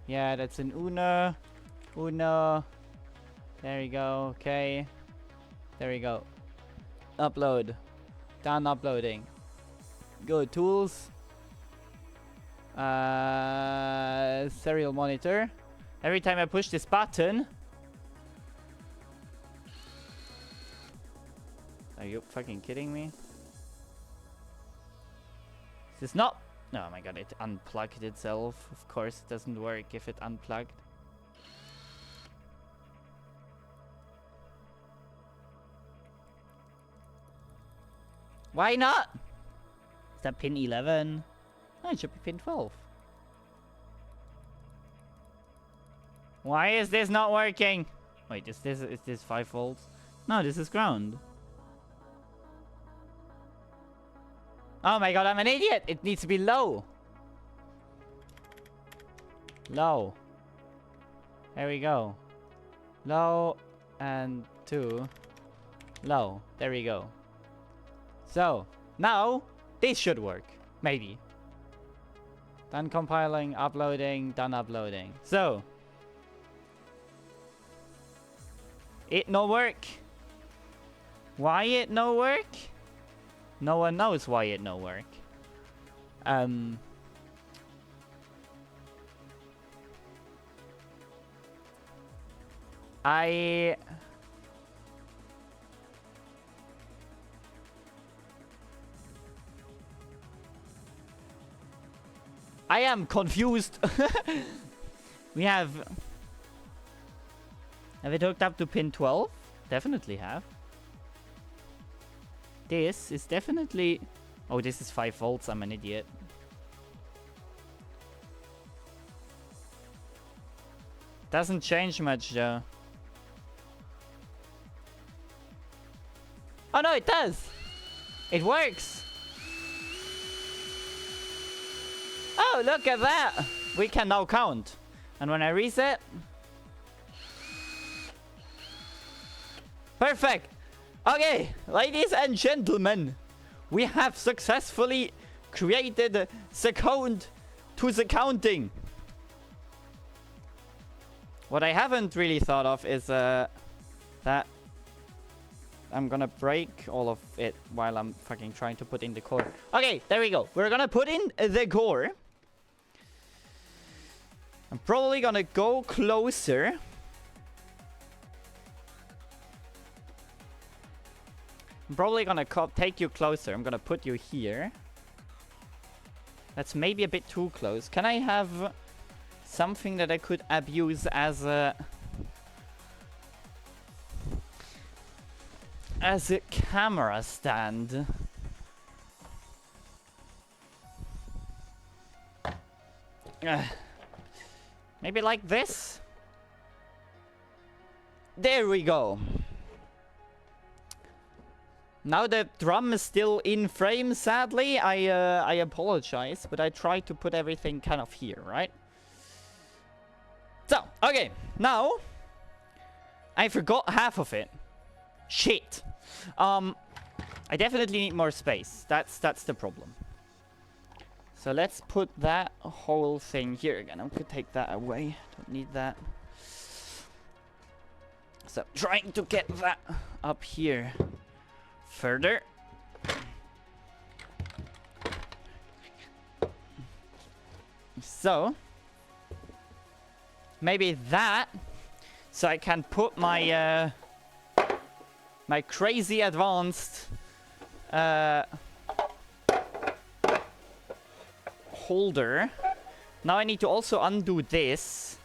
Yeah, that's an Uno. Uno. There you go. Okay. There we go. Upload. Done uploading. Go tools. Serial monitor. Every time I push this button. Are you fucking kidding me? Is this not? Oh my god, it unplugged itself. Of course it doesn't work if it unplugged. Why not? Is that pin 11? Oh, it should be pin 12. Why is this not working? Wait, is this 5 volts? No, this is ground. Oh my god, I'm an idiot! It needs to be low. Low. There we go. Low and 2. Low. There we go. So, now, this should work. Maybe. Done compiling, uploading, done uploading. So. It no work. Why it no work? No one knows why it no work. I am confused. We have it hooked up to pin 12? Definitely have. This is definitely... Oh, this is 5 volts. I'm an idiot. Doesn't change much though. Oh no, it does! It works! Oh, look at that! We can now count. And when I reset... Perfect! Okay, ladies and gentlemen, we have successfully created the count to the counting. What I haven't really thought of is that I'm gonna break all of it while I'm fucking trying to put in the core. Okay, there we go. We're gonna put in the core. I'm probably gonna go closer. I'm probably gonna take you closer. I'm gonna put you here. That's maybe a bit too close. Can I have something that I could abuse as a camera stand? Maybe like this? There we go. Now the drum is still in frame, sadly. I apologize, but I tried to put everything kind of here, right? So, okay, now I forgot half of it. Shit. I definitely need more space. That's the problem. So let's put that whole thing here again. I'm gonna take that away. Don't need that. So trying to get that up here further. So maybe that, so I can put my my crazy advanced holder. Now I need to also undo this.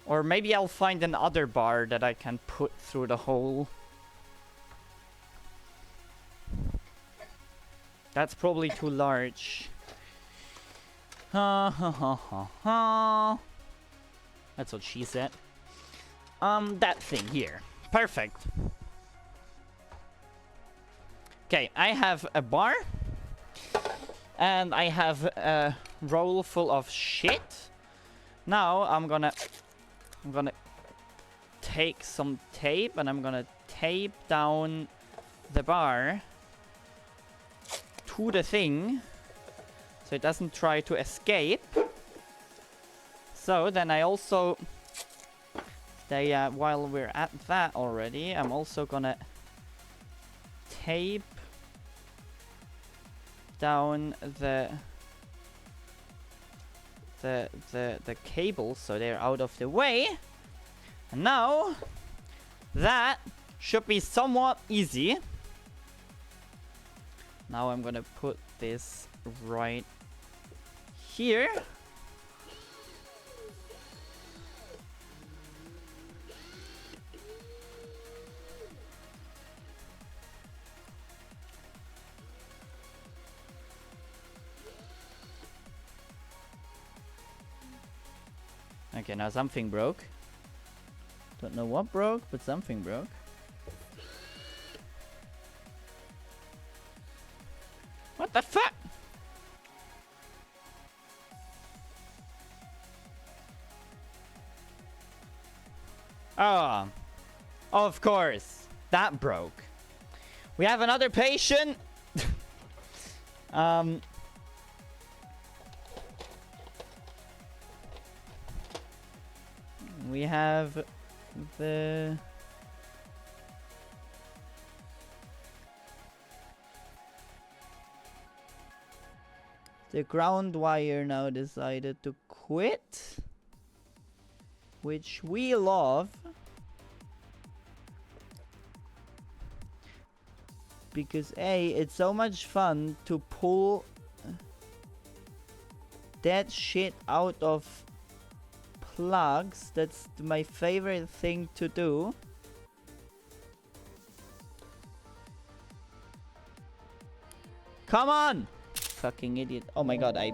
Or maybe I'll find another bar that I can put through the hole. That's probably too large. Ha ha ha ha ha. That's what she said. That thing here. Perfect. Okay, I have a bar. And I have a roll full of shit. Now I'm gonna take some tape and I'm gonna tape down the bar to the thing so it doesn't try to escape. So then I also, while we're at that already, I'm also gonna tape down the cables so they're out of the way. And now that should be somewhat easy. Now I'm gonna put this right here. Okay, now something broke. Don't know what broke, but something broke. What the fuck? Oh, of course, that broke. We have another patient. We have the ground wire now decided to quit, which we love because A, it's so much fun to pull that shit out of plugs. That's my favorite thing to do. Come on! Fucking idiot. Oh my god, I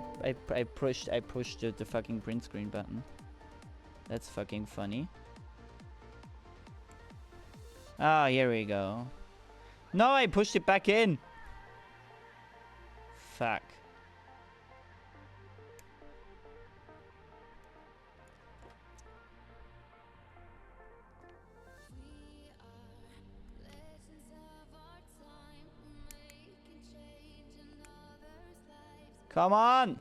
pushed the fucking print screen button. That's fucking funny. Ah, here we go. No, I pushed it back in. Fuck. Come on!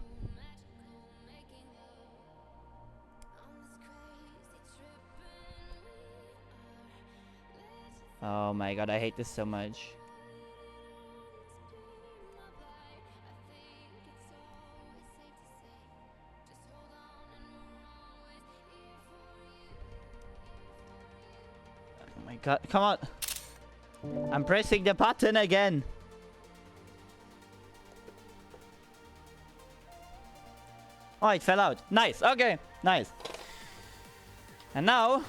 Oh my god, I hate this so much. Oh my god, come on! I'm pressing the button again! Oh, it fell out. Nice. Okay. Nice. And now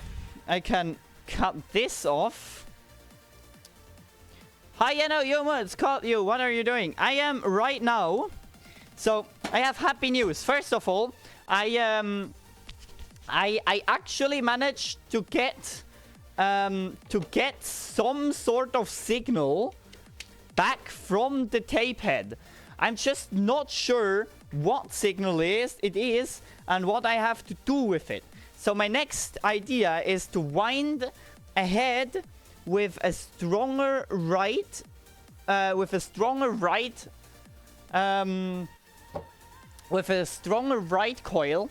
I can cut this off. Hi, it's called you. What are you doing? I am right now. So I have happy news. First of all, I actually managed to get some sort of signal back from the tape head. I'm just not sure what signal it is and what I have to do with it. So my next idea is to wind ahead with a stronger right, with a stronger right coil,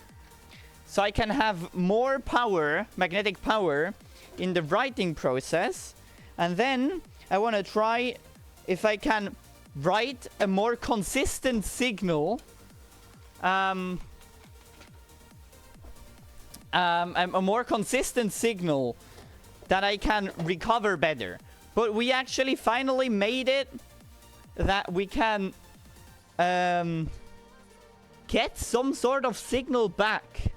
so I can have more power, magnetic power, in the writing process. And then I want to try if I can write a more consistent signal, a more consistent signal that I can recover better. But we actually finally made it that we can get some sort of signal back.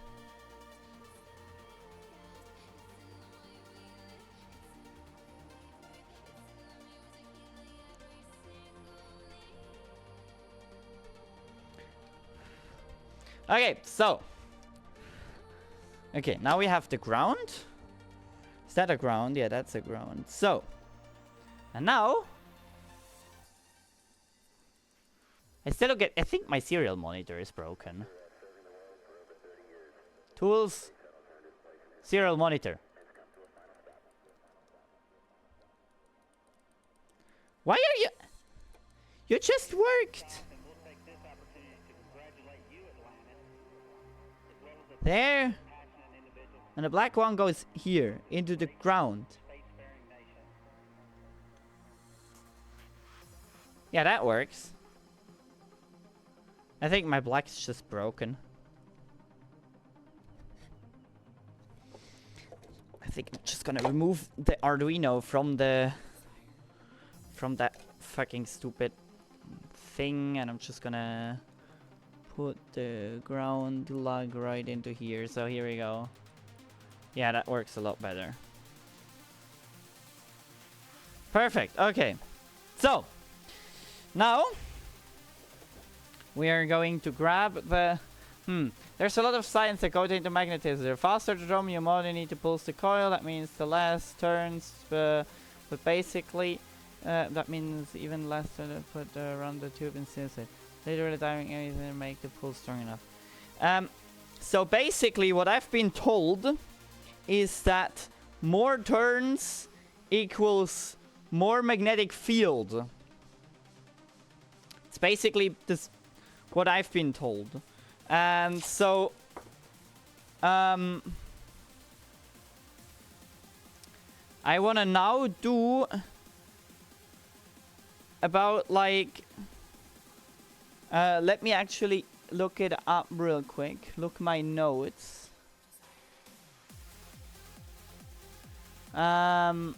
Okay, so. Okay, now we have the ground. Is that a ground? Yeah, that's a ground. So. And now. I still don't get. I think my serial monitor is broken. Tools. Serial monitor. Why are you. You just worked. There. And the black one goes here, into the ground. Yeah, that works. I think my black is just broken. I think I'm just gonna remove the Arduino from that fucking stupid thing, and I'm just gonna put the ground lug right into here. So here we go. Yeah, that works a lot better. Perfect. Okay. So now we are going to grab the there's a lot of science that goes into magnetism. The faster the drum, you more you need to pulse the coil. That means the less turns, but basically that means even less to put around the tube and sense it. Literally diving anything to make the pull strong enough. So basically what I've been told is that more turns equals more magnetic field. It's basically this what I've been told. And so I want to now do about like let me actually look it up real quick. Look my notes. Uh,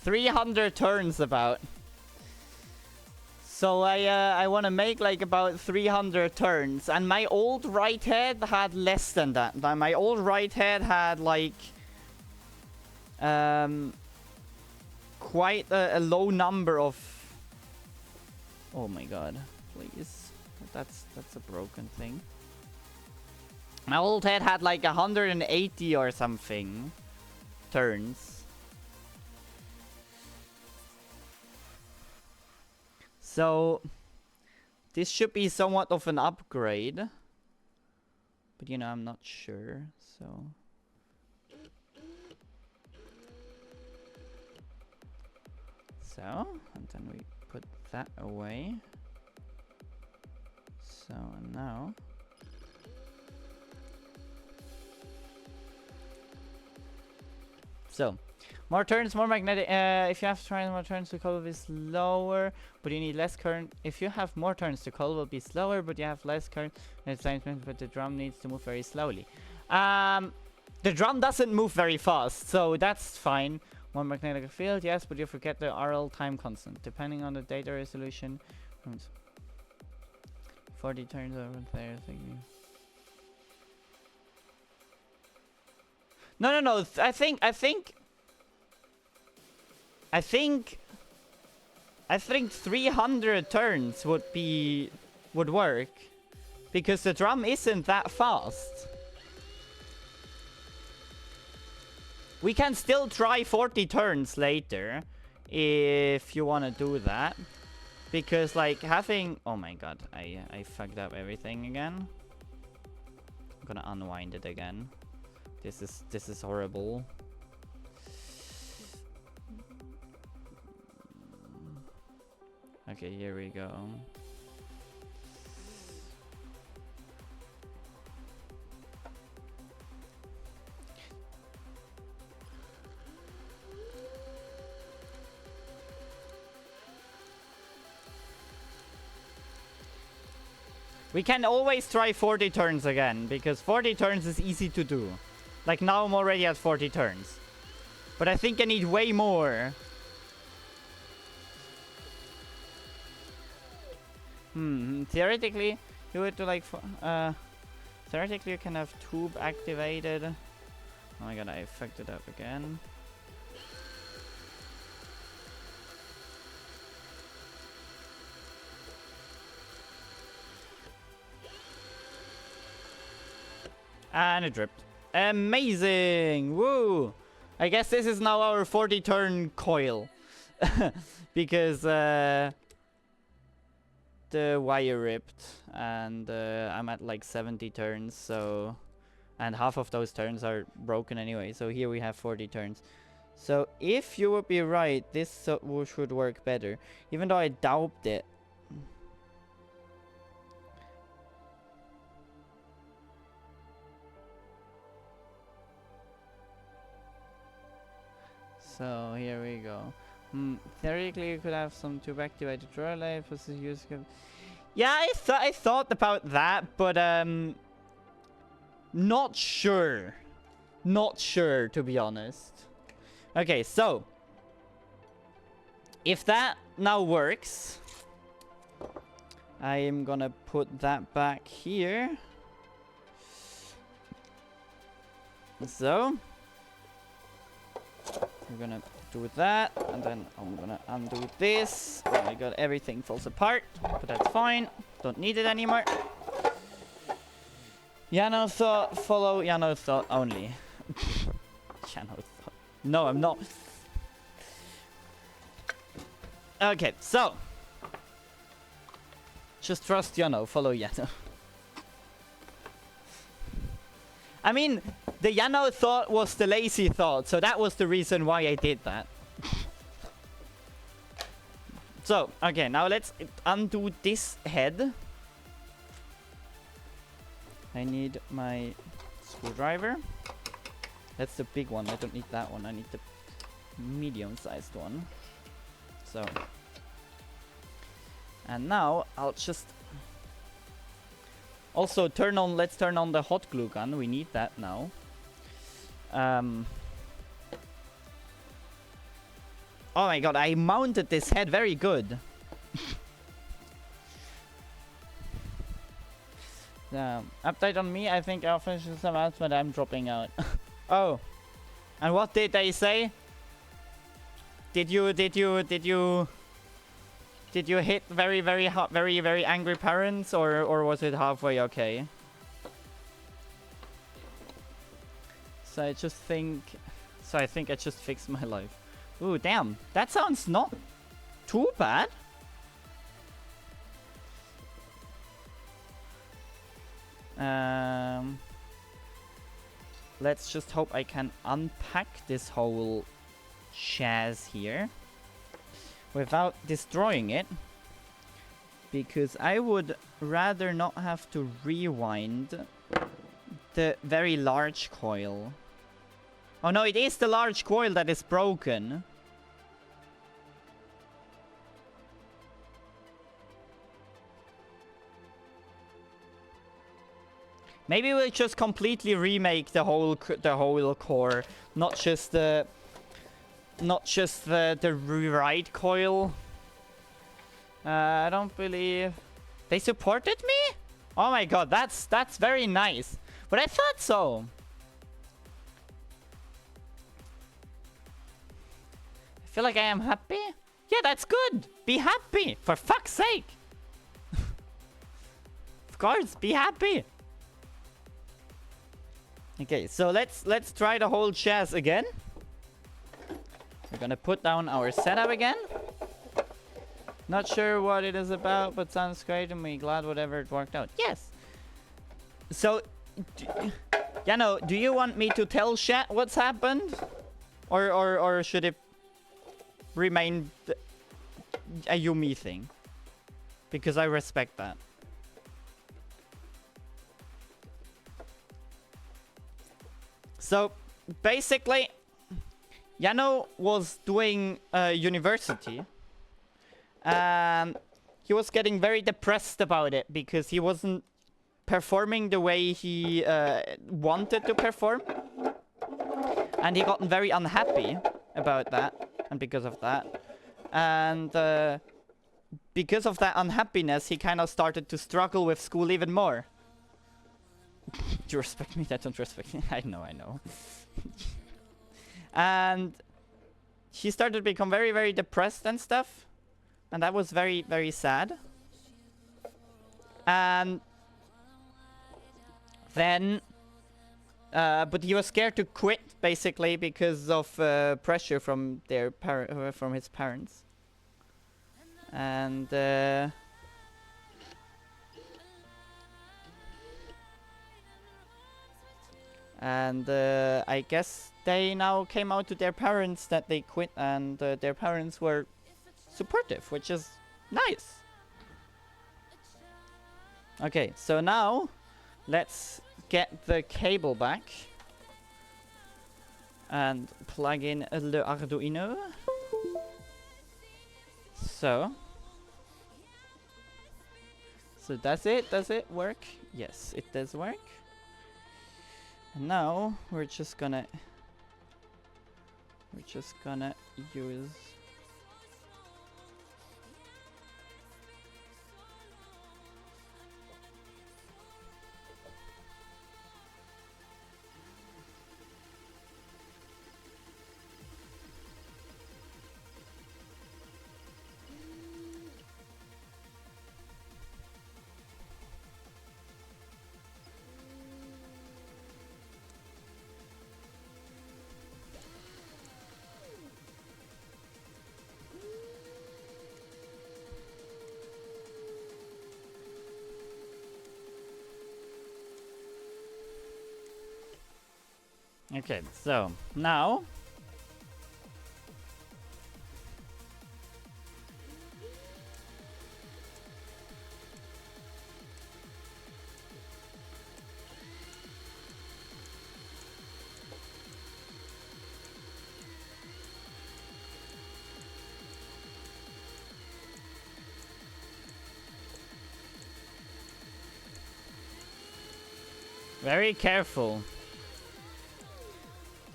300 turns about. So I want to make like about 300 turns, and my old right head had less than that. My old right head had like quite a low number of. Oh my god! Please, that's a broken thing. My old head had like 180 or something turns. So, this should be somewhat of an upgrade. But, you know, I'm not sure, so... So, and then we put that away. So, now... So, more turns, more magnetic. If you have to try more turns, the coil will be slower, but you need less current. If you have more turns, the coil will be slower, but you have less current. But the drum needs to move very slowly. The drum doesn't move very fast, so that's fine. More magnetic field, yes, but you forget the RL time constant. Depending on the data resolution, 40 turns over there. No. I think 300 turns would work, because the drum isn't that fast. We can still try 40 turns later if you want to do that, because like having, oh my god, I fucked up everything again. I'm gonna unwind it again. This is horrible. Okay, here we go. We can always try 40 turns again, because 40 turns is easy to do. Like now I'm already at 40 turns. But I think I need way more. Theoretically, you would do like... theoretically you can have tube activated. Oh my god, I fucked it up again. And it dripped. Amazing! Woo! I guess this is now our 40 turn coil. Because the wire ripped. And I'm at like 70 turns, so... And half of those turns are broken anyway. So here we have 40 turns. So if you would be right, this should work better. Even though I doubt it. So here we go. Theoretically, you could have some tube activated relay plus use. Yeah, I thought about that, but not sure. Not sure, to be honest. Okay, so if that now works, I am gonna put that back here. So we're gonna do that, and then I'm gonna undo this. Oh my god, everything falls apart, but that's fine. Don't need it anymore. Yano thought, follow Yano thought only. Yano thought. No, I'm not. Okay, so just trust Yano, follow Yano. I mean, the Yano thought was the lazy thought, so that was the reason why I did that. So, okay, now let's undo this head. I need my screwdriver. That's the big one, I don't need that one, I need the medium-sized one. So. And now, I'll just... Also, let's turn on the hot glue gun. We need that now. Oh my god, I mounted this head very good. Update on me, I think I'll finish this announcement, I'm dropping out. Oh. And what did they say? Did you hit very angry parents, or was it halfway okay? So I think I just fixed my life. Ooh, damn. That sounds not too bad. Let's just hope I can unpack this whole chaz here without destroying it, because I would rather not have to rewind the very large coil. Oh no, it is the large coil that is broken. Maybe we'll just completely remake the whole core, not just the rewrite coil. I don't believe they supported me. Oh my god, that's very nice. But I thought so. Feel like I am happy? Yeah, that's good. Be happy, for fuck's sake. Of course, be happy. Okay, so let's try the whole chess again. We're gonna put down our setup again. Not sure what it is about, but sounds great and we're glad whatever it worked out. Yes. So, do you want me to tell chat what's happened? Or should it remain a Yumi thing? Because I respect that. So, basically, Yano was doing university. And he was getting very depressed about it because he wasn't performing the way he wanted to perform. And he got very unhappy about that. And because of that. And because of that unhappiness, he kind of started to struggle with school even more. Do you respect me? I don't respect me. I know. And he started to become very, very depressed and stuff. And that was very, very sad. And then... but he was scared to quit, basically, because of pressure from from his parents. And... I guess they now came out to their parents that they quit, and their parents were supportive, which is nice. Okay, so now let's get the cable back and plug in the Arduino. So does it work? Yes, it does work. And now we're just gonna use okay, so now very careful.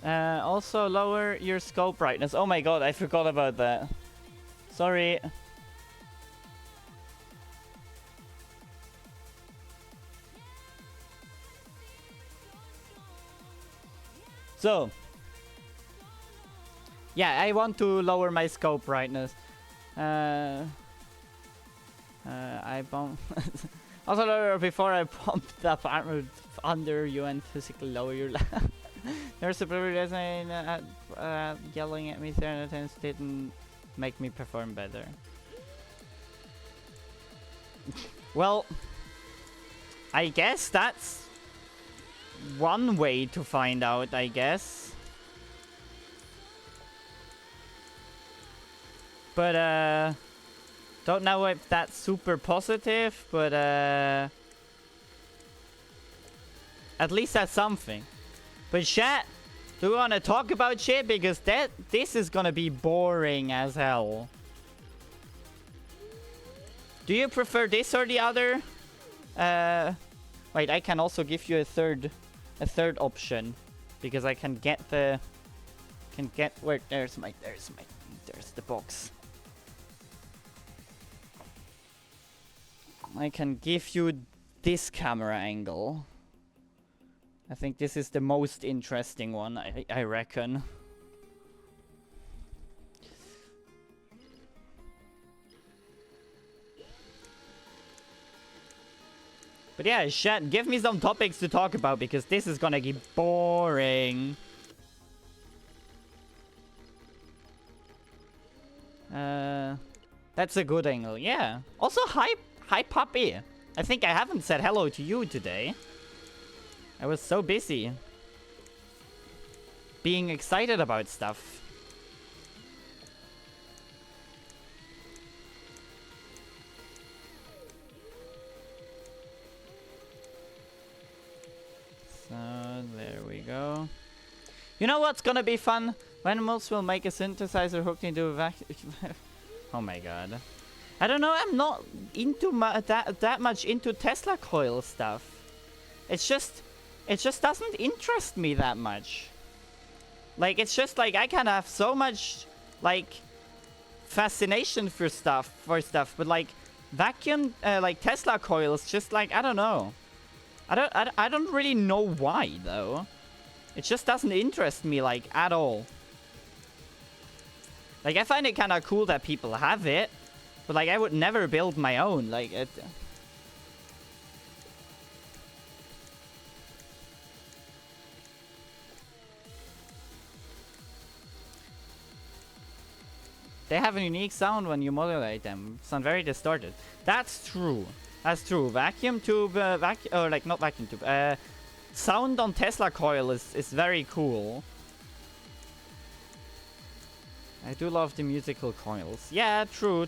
Also lower your scope brightness. Oh my god, I forgot about that. Sorry. So, yeah, I want to lower my scope brightness. I bumped. Also, lower before I pumped up armor under you and physically lower your. There's a reason yelling at me 300 times didn't make me perform better. Well, I guess that's one way to find out, I guess. But, don't know if that's super positive, but, at least that's something. But chat, do we want to talk about shit? Because this is gonna be boring as hell. Do you prefer this or the other? Wait, I can also give you a third option, because I can get the where there's the box. I can give you this camera angle. I think this is the most interesting one, I reckon. But yeah, chat, give me some topics to talk about because this is gonna get boring. That's a good angle, yeah. Also, hi puppy. I think I haven't said hello to you today. I was so busy being excited about stuff. So, there we go. You know what's gonna be fun? Animals will make a synthesizer hooked into a vacuum. Oh my god. I don't know, I'm not into that much into Tesla coil stuff. It just doesn't interest me that much. Like, it's just like I can have so much, like, fascination for stuff, but like, vacuum, like Tesla coils, just like, I don't know. I don't really know why, though. It just doesn't interest me, like, at all. Like, I find it kind of cool that people have it, but, like, I would never build my own. Like, it... They have a unique sound when you modulate them. Sound very distorted. That's true. That's true. Vacuum tube, or like not vacuum tube. Sound on Tesla coil is very cool. I do love the musical coils. Yeah, true.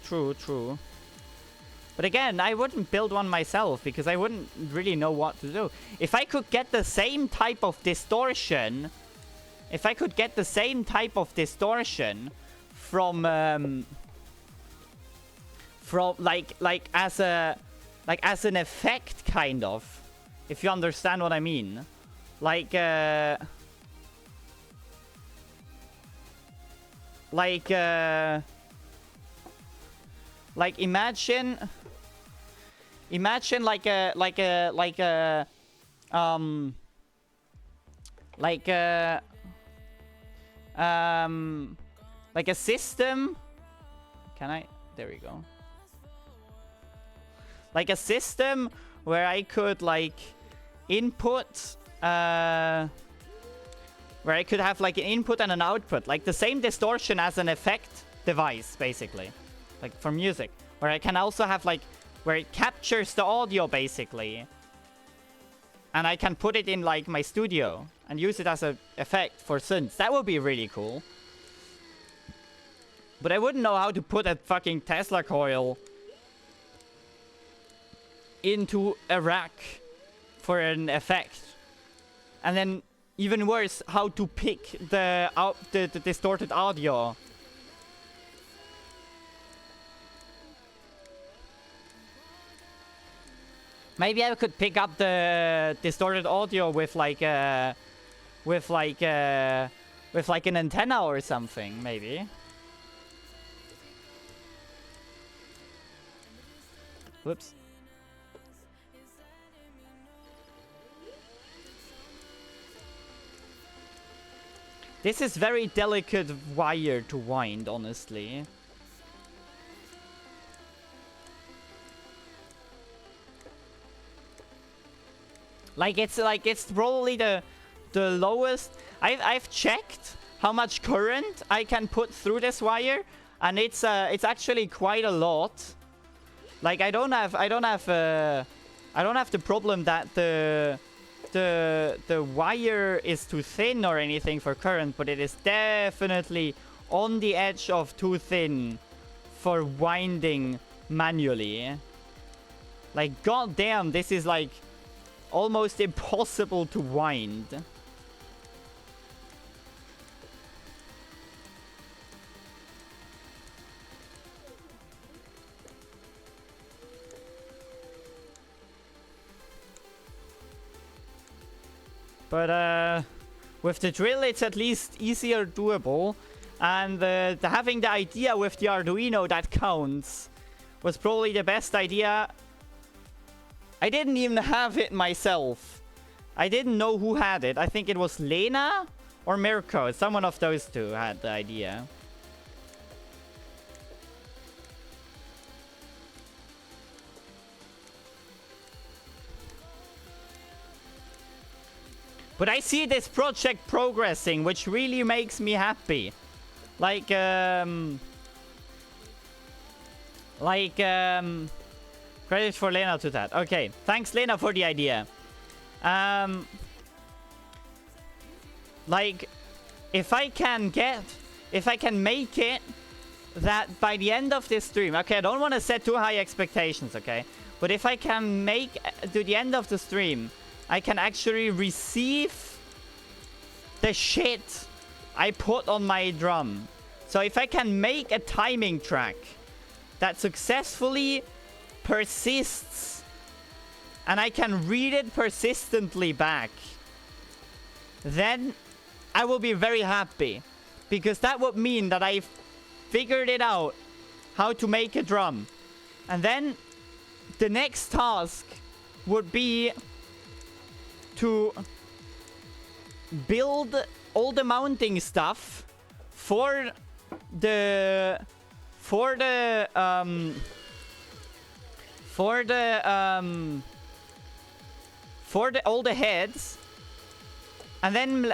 But again, I wouldn't build one myself because I wouldn't really know what to do. If I could get the same type of distortion, from like as an effect, kind of, if you understand what I mean, like imagine like a system. There we go. Like a system where I could like input, where I could have like an input and an output, like the same distortion as an effect device, basically, like for music, where I can also have like where it captures the audio basically, and I can put it in like my studio and use it as an effect for synths. That would be really cool. But I wouldn't know how to put a fucking Tesla coil into a rack for an effect. And then, even worse, how to pick the distorted audio. Maybe I could pick up the distorted audio with like an antenna or something, maybe. Whoops. This is very delicate wire to wind, honestly. Like it's probably the lowest. I've checked how much current I can put through this wire, and it's actually quite a lot. Like I don't have the problem that the wire is too thin or anything for current, but it is definitely on the edge of too thin for winding manually. Like goddamn, this is like almost impossible to wind. But with the drill, it's at least easier doable. And having the idea with the Arduino that counts was probably the best idea. I didn't even have it myself. I didn't know who had it. I think it was Lena or Mirko. Someone of those two had the idea. But I see this project progressing, which really makes me happy. Like, credit for Lena to that. Okay, thanks Lena for the idea. Like, if I can make it that by the end of this stream, okay, I don't want to set too high expectations, okay? But if I can make to the end of the stream, I can actually receive the shit I put on my drum. So if I can make a timing track that successfully persists and I can read it persistently back, then I will be very happy. Because that would mean that I figured it out how to make a drum. And then the next task would be to build all the mounting stuff for all the heads, and then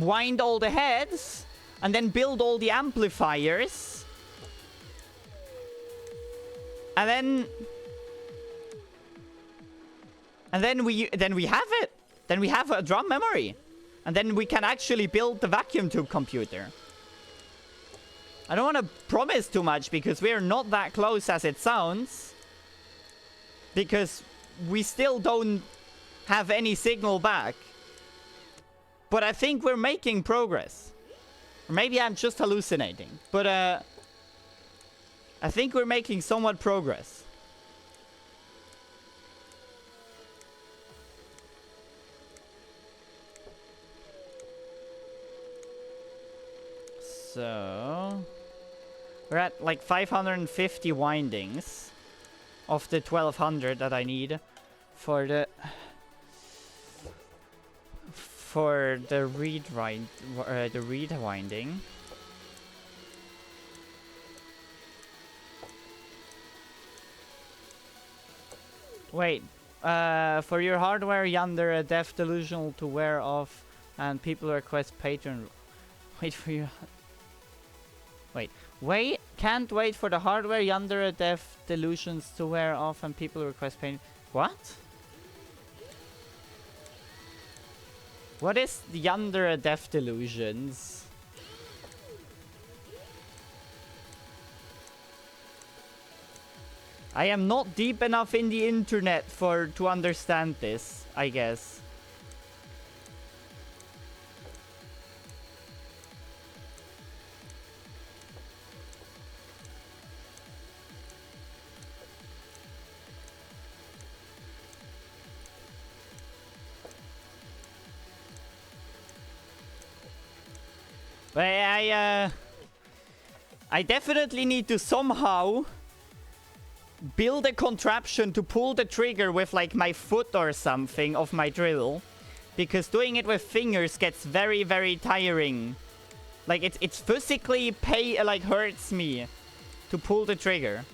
wind all the heads, and then build all the amplifiers, and then we have it. Then we have a drum memory, and then we can actually build the vacuum tube computer. I don't want to promise too much because we're not that close as it sounds, because we still don't have any signal back. But I think we're making progress. Or maybe I'm just hallucinating. But I think we're making somewhat progress. So we're at like 550 windings of the 1200 that I need for the read winding. Wait, for your hardware yonder a def delusional to wear off and people request patron. Wait for your Wait, can't wait for the hardware yonder a def delusions to wear off and people request patron. What? What is yonder a def delusions? I am not deep enough in the internet to understand this, I guess. But I definitely need to somehow build a contraption to pull the trigger with like my foot or something of my drill, because doing it with fingers gets very, very tiring. Like it's physically hurts me to pull the trigger.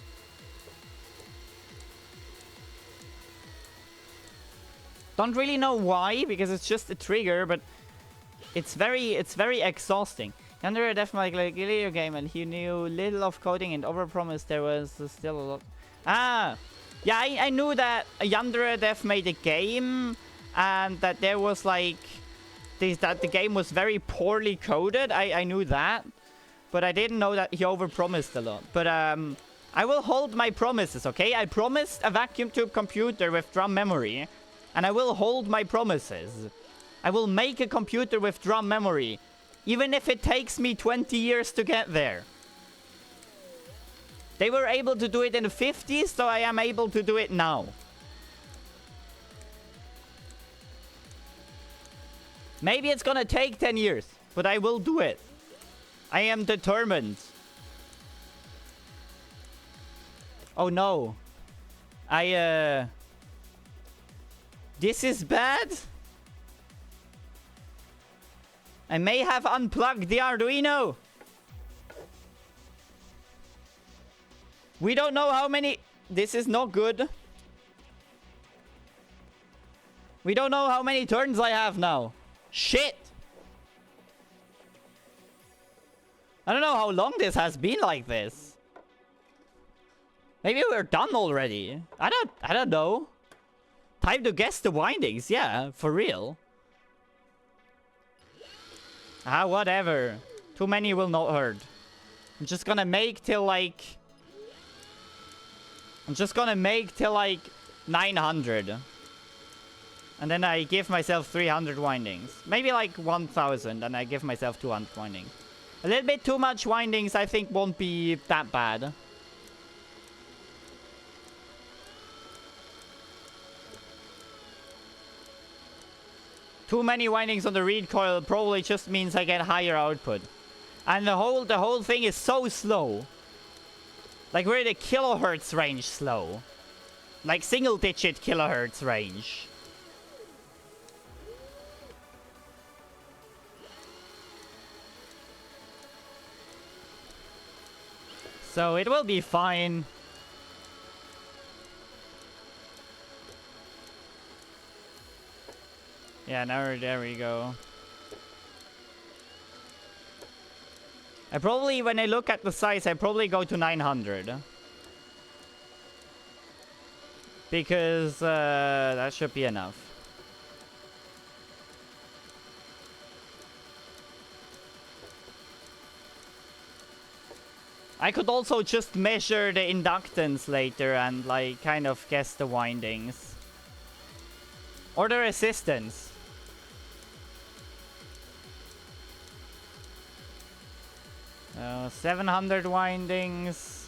Don't really know why, because it's just a trigger, but it's very exhausting. Yonder a def like a video game, and he knew little of coding and overpromised. There was still a lot. Ah, yeah, I knew that Yandere Def made a game, and that there was like that the game was very poorly coded. I knew that, but I didn't know that he overpromised a lot. But I will hold my promises, okay? I promised a vacuum tube computer with drum memory, and I will hold my promises. I will make a computer with drum memory, even if it takes me 20 years to get there. They were able to do it in the 50s, so I am able to do it now. Maybe it's gonna take 10 years, but I will do it. I am determined. Oh no. This is bad? I may have unplugged the Arduino. We don't know how many... This is not good. We don't know how many turns I have now. Shit! I don't know how long this has been like this. Maybe we're done already. I don't know. Time to guess the windings. Yeah, for real. Ah, whatever. Too many will not hurt. I'm just gonna make till like 900. And then I give myself 300 windings. Maybe like 1000 and I give myself 200 windings. A little bit too much windings I think won't be that bad. Too many windings on the reed coil probably just means I get higher output. And the whole thing is so slow. Like we're in the kilohertz range slow. Like single digit kilohertz range. So it will be fine. Yeah, now there we go. I probably, when I look at the size, I probably go to 900. Because that should be enough. I could also just measure the inductance later and like kind of guess the windings. Or the resistance. Oh, 700 windings.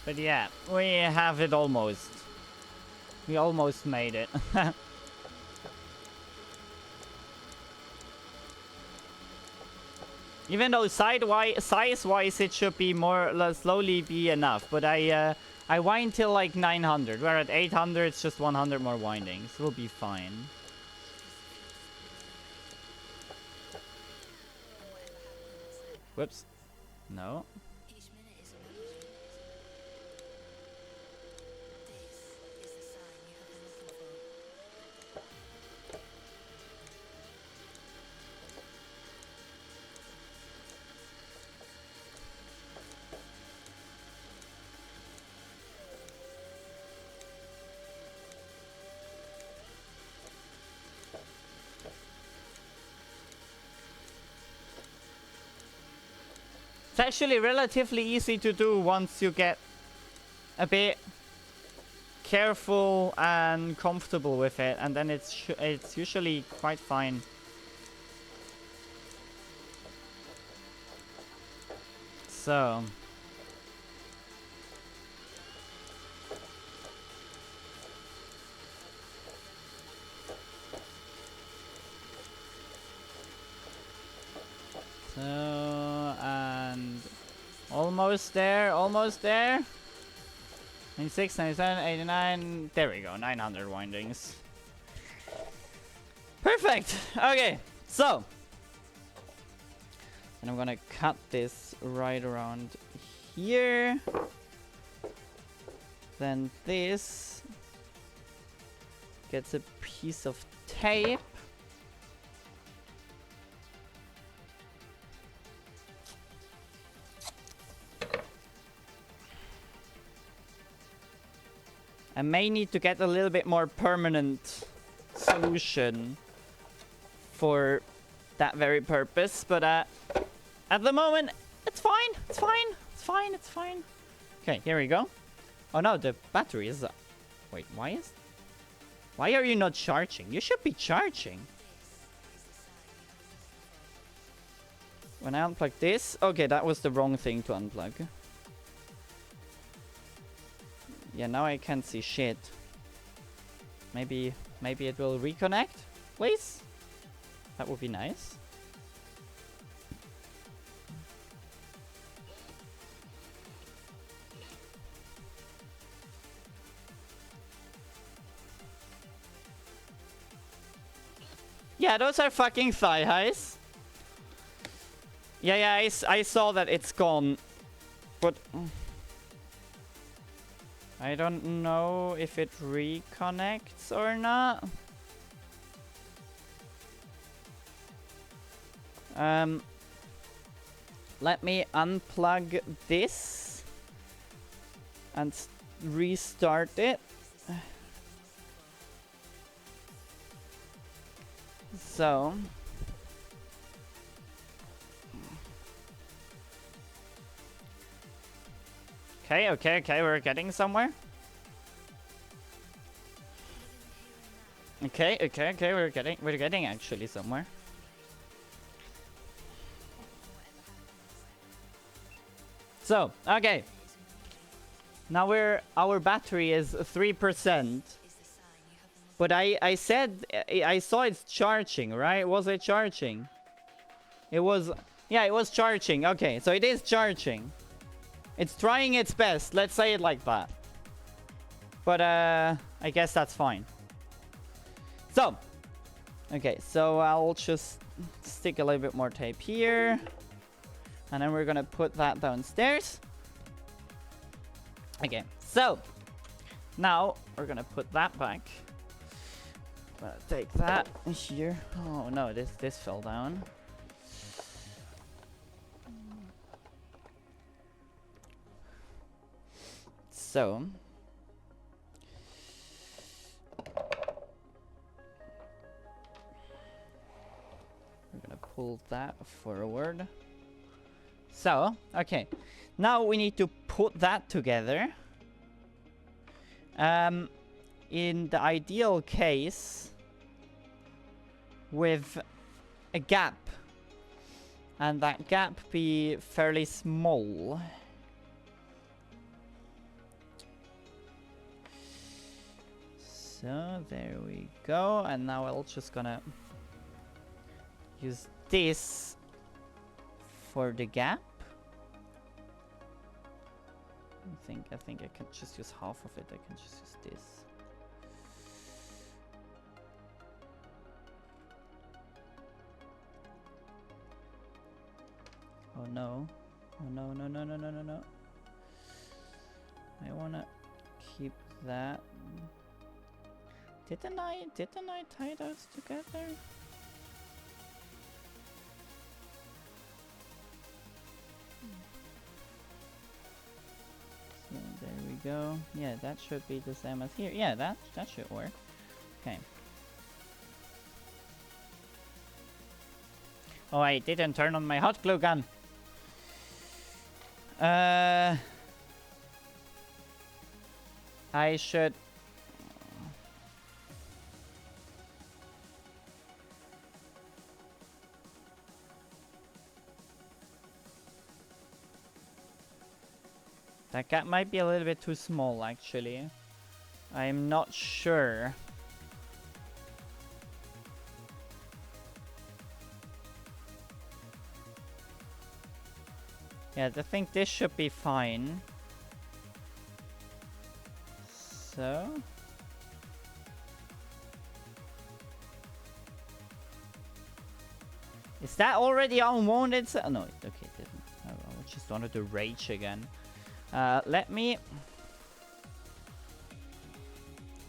But yeah, we have it almost. We almost made it. Even though size-wise it should be more slowly be enough, but I wind till like 900. We're at 800. It's just 100 more windings. We'll be fine. Whoops. No. It's actually relatively easy to do once you get a bit careful and comfortable with it, and then it's usually quite fine. So and almost there, almost there. 96, 97, 89. There we go, 900 windings. Perfect. Okay, so. And I'm gonna cut this right around here. Then this gets a piece of tape. I may need to get a little bit more permanent solution for that very purpose, but at the moment, it's fine, it's fine, it's fine, it's fine. Okay, here we go. Oh no, the battery is... Wait, why are you not charging? You should be charging. When I unplug this... Okay, that was the wrong thing to unplug. Yeah, now I can't see shit. Maybe it will reconnect, please? That would be nice. Yeah, those are fucking thigh highs. Yeah, I saw that it's gone. But I don't know if it reconnects or not. Let me unplug this and restart it. So okay, we're getting somewhere. Okay, we're getting actually somewhere. So, okay. Now our battery is 3%. But I said, I saw it's charging, right? Was it charging? It was, yeah, it was charging. Okay, so it is charging. It's trying its best. Let's say it like that. But, I guess that's fine. So, okay, so I'll just stick a little bit more tape here. And then we're gonna put that downstairs. Okay, so now we're gonna put that back. I'm gonna take that here. Oh no, this fell down. So we're gonna pull that forward. So, okay. Now we need to put that together. In the ideal case, with a gap. And that gap be fairly small. So, there we go. And now I'm just gonna use this for the gap. I think I can just use half of it. I can just use this. Oh no. Oh no, no, no, no, no, no, no. I wanna keep that. Didn't I tie those together? So there we go. Yeah, that should be the same as here. Yeah, that should work. Okay. Oh, I didn't turn on my hot glue gun. I should. That gap might be a little bit too small, actually. I'm not sure. Yeah, I think this should be fine. So. Is that already unwounded? Oh, no, okay, it didn't. I just wanted to rage again. Let me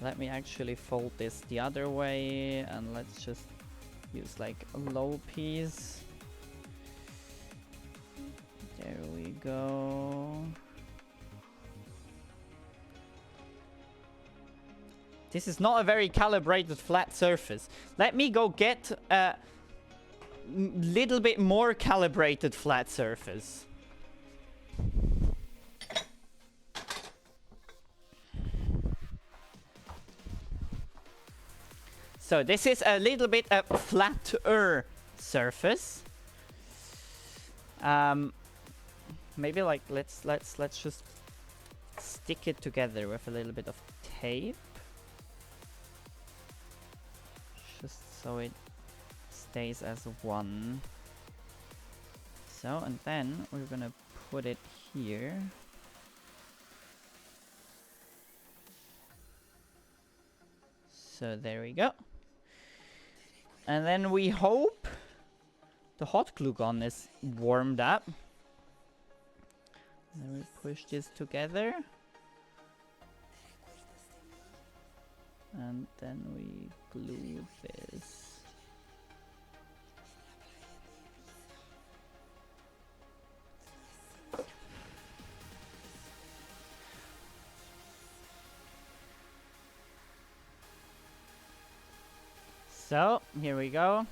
actually fold this the other way, and let's just use like a low piece. There we go. This is not a very calibrated flat surface. Let me go get a little bit more calibrated flat surface. So this is a little bit a flatter surface. Maybe like let's just stick it together with a little bit of tape. Just so it stays as one. So, and then we're gonna put it here. So there we go. And then we hope the hot glue gun is warmed up. Then we push this together. And then we glue this. So, here we go.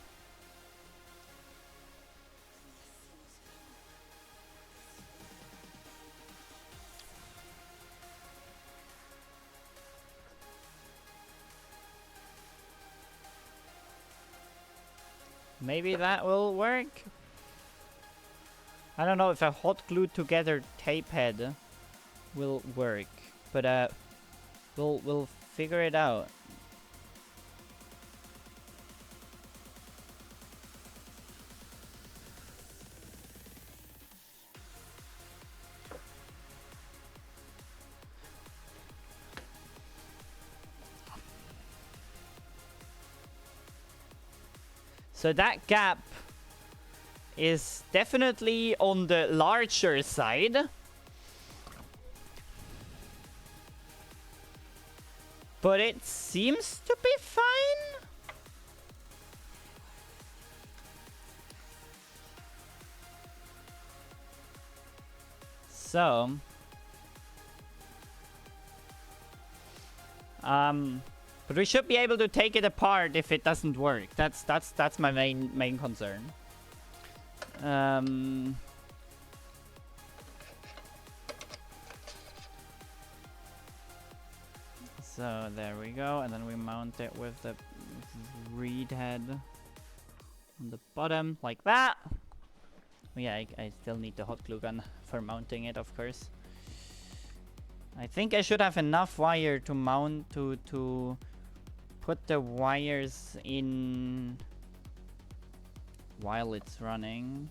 Maybe that will work. I don't know if a hot glued together tape head will work, but we'll figure it out. So that gap is definitely on the larger side. But it seems to be fine. So, but we should be able to take it apart if it doesn't work. That's my main concern. So there we go, and then we mount it with the reed head on the bottom like that. Yeah, I still need the hot glue gun for mounting it, of course. I think I should have enough wire to mount to put the wires in while it's running,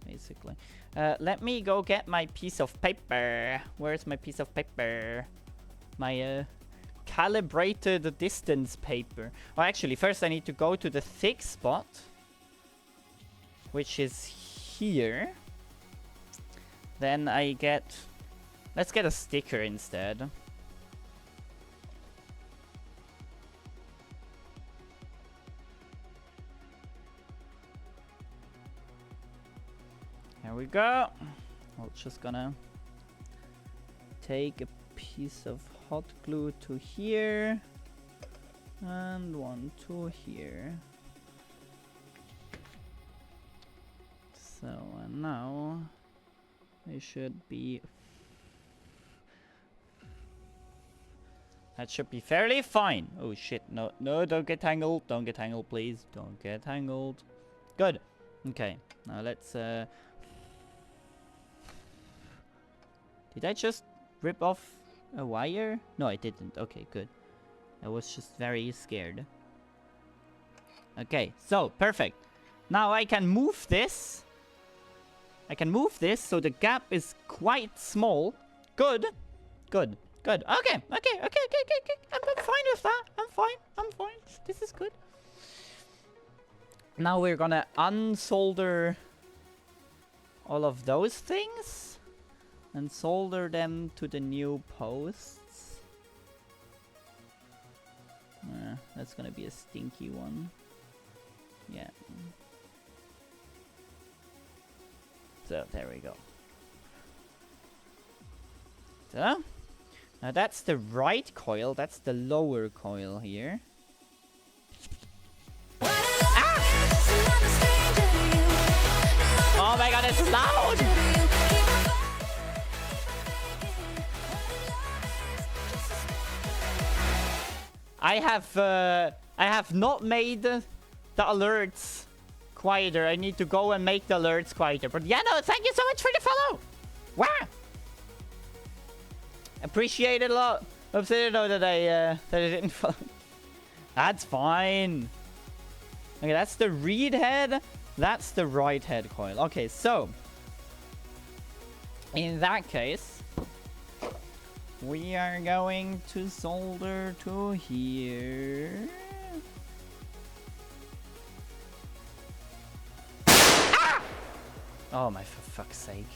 basically. Let me go get my piece of paper. Where's my piece of paper? My calibrated distance paper. Well, actually, first I need to go to the thick spot, which is here. Then I get... Let's get a sticker instead. Here we go. We're just gonna take a piece of hot glue to here and one to here. So now it should be... That should be fairly fine. Oh shit, no, don't get tangled. Don't get tangled, please. Don't get tangled. Good. Okay, now let's... Did I just rip off a wire? No, I didn't. Okay, good. I was just very scared. Okay, so, perfect. Now I can move this. I can move this so the gap is quite small. Good. Good. Good. Okay. I'm fine with that. I'm fine. This is good. Now we're gonna unsolder all of those things and solder them to the new posts. That's gonna be a stinky one. Yeah. So there we go. So now that's the right coil. That's the lower coil here. Ah! Oh my god, it's loud! I have not made the alerts quieter. I need to go and make the alerts quieter. But yeah, no, thank you so much for the follow. Wow. Appreciate it a lot. Oops, I didn't know that I didn't follow. That's fine. Okay, that's the reed head. That's the right head coil. Okay, so in that case, we are going to solder to here. Ah! Oh my, for fuck's sake.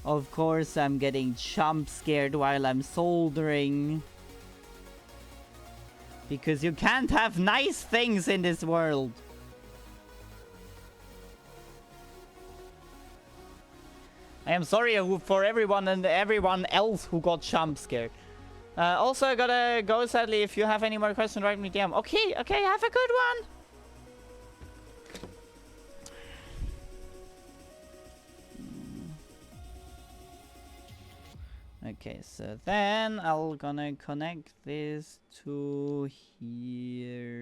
Of course, I'm getting jump scared while I'm soldering. Because you can't have nice things in this world. I am sorry for everyone and everyone else who got jump scared. Also, I gotta go, sadly. If you have any more questions, write me DM. Okay, okay, have a good one. Okay, so then I'm gonna connect this to here.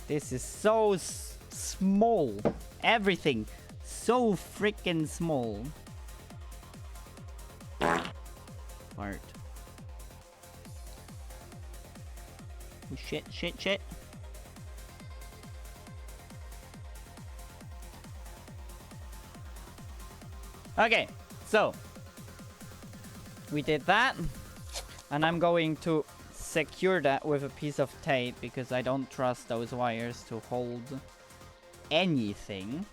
This is so small. Everything so freaking small. Fart. Oh, shit, shit, shit. Okay, so we did that, and I'm going to secure that with a piece of tape because I don't trust those wires to hold anything.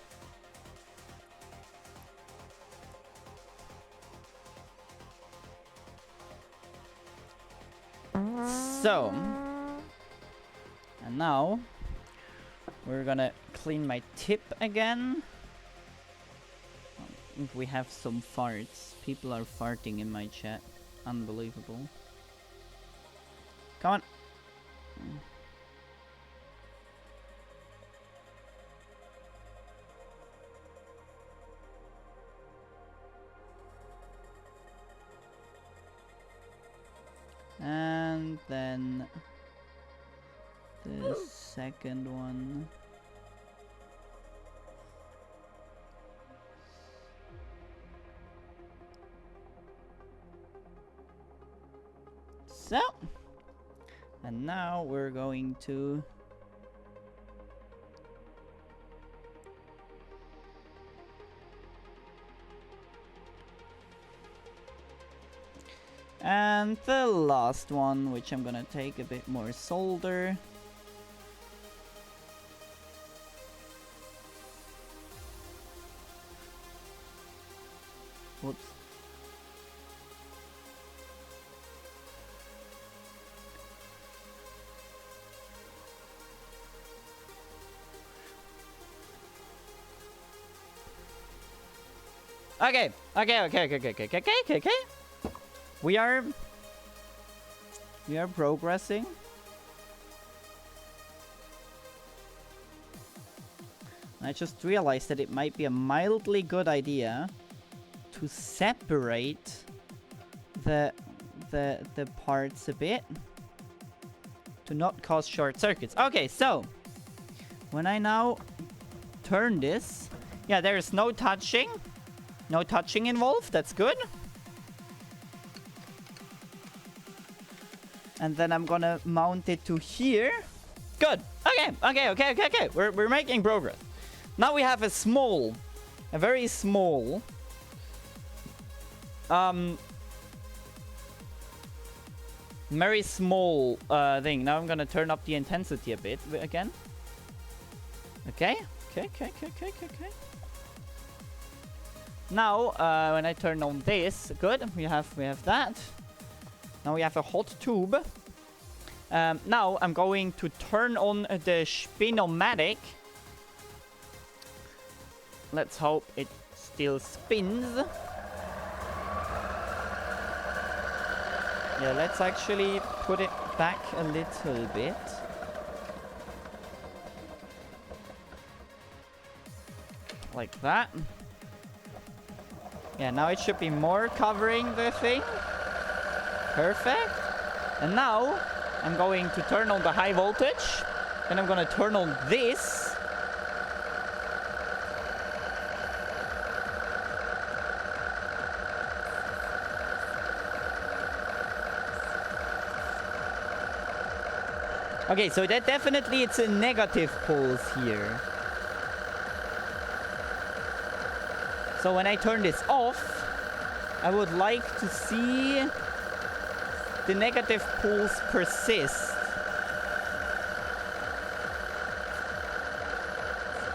So, and now we're gonna clean my tip again. We have some farts. People are farting in my chat. Unbelievable. Come on. And then the second one. So, and now we're going to and the last one, which I'm gonna take a bit more solder. Whoops. Okay. We are progressing. I just realized that it might be a mildly good idea to separate the parts a bit to not cause short circuits. Okay, so when I now turn this, yeah, there is no touching. No touching involved, that's good. And then I'm gonna mount it to here. Good. Okay. We're making progress. Now we have a very small very small thing. Now I'm gonna turn up the intensity a bit again. Okay. Now, when I turn on this, good. We have that. Now we have a hot tube. Now I'm going to turn on the spin-o-matic. Let's hope it still spins. Yeah, let's actually put it back a little bit. Like that. Yeah, now it should be more covering the thing. Perfect. And now I'm going to turn on the high voltage. Then I'm gonna turn on this. Okay, so that definitely it's a negative pulse here. So when I turn this off, I would like to see the negative pulse persist.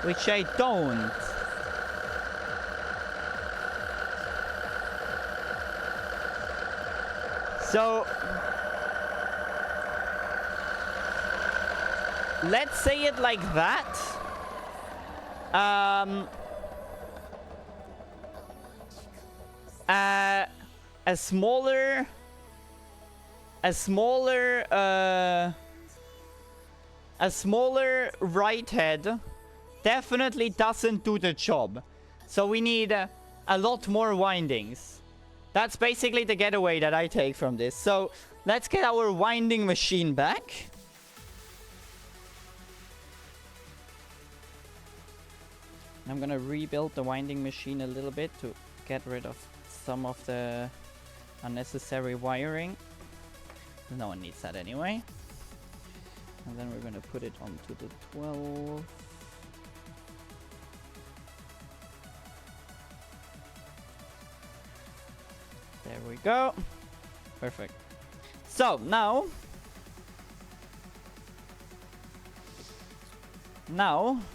Which I don't. So let's say it like that. A smaller right head definitely doesn't do the job. So we need a lot more windings. That's basically the getaway that I take from this. So let's get our winding machine back. I'm gonna rebuild the winding machine a little bit to get rid of some of the unnecessary wiring. No one needs that anyway. And then we're gonna put it onto the 12. There we go. Perfect. So now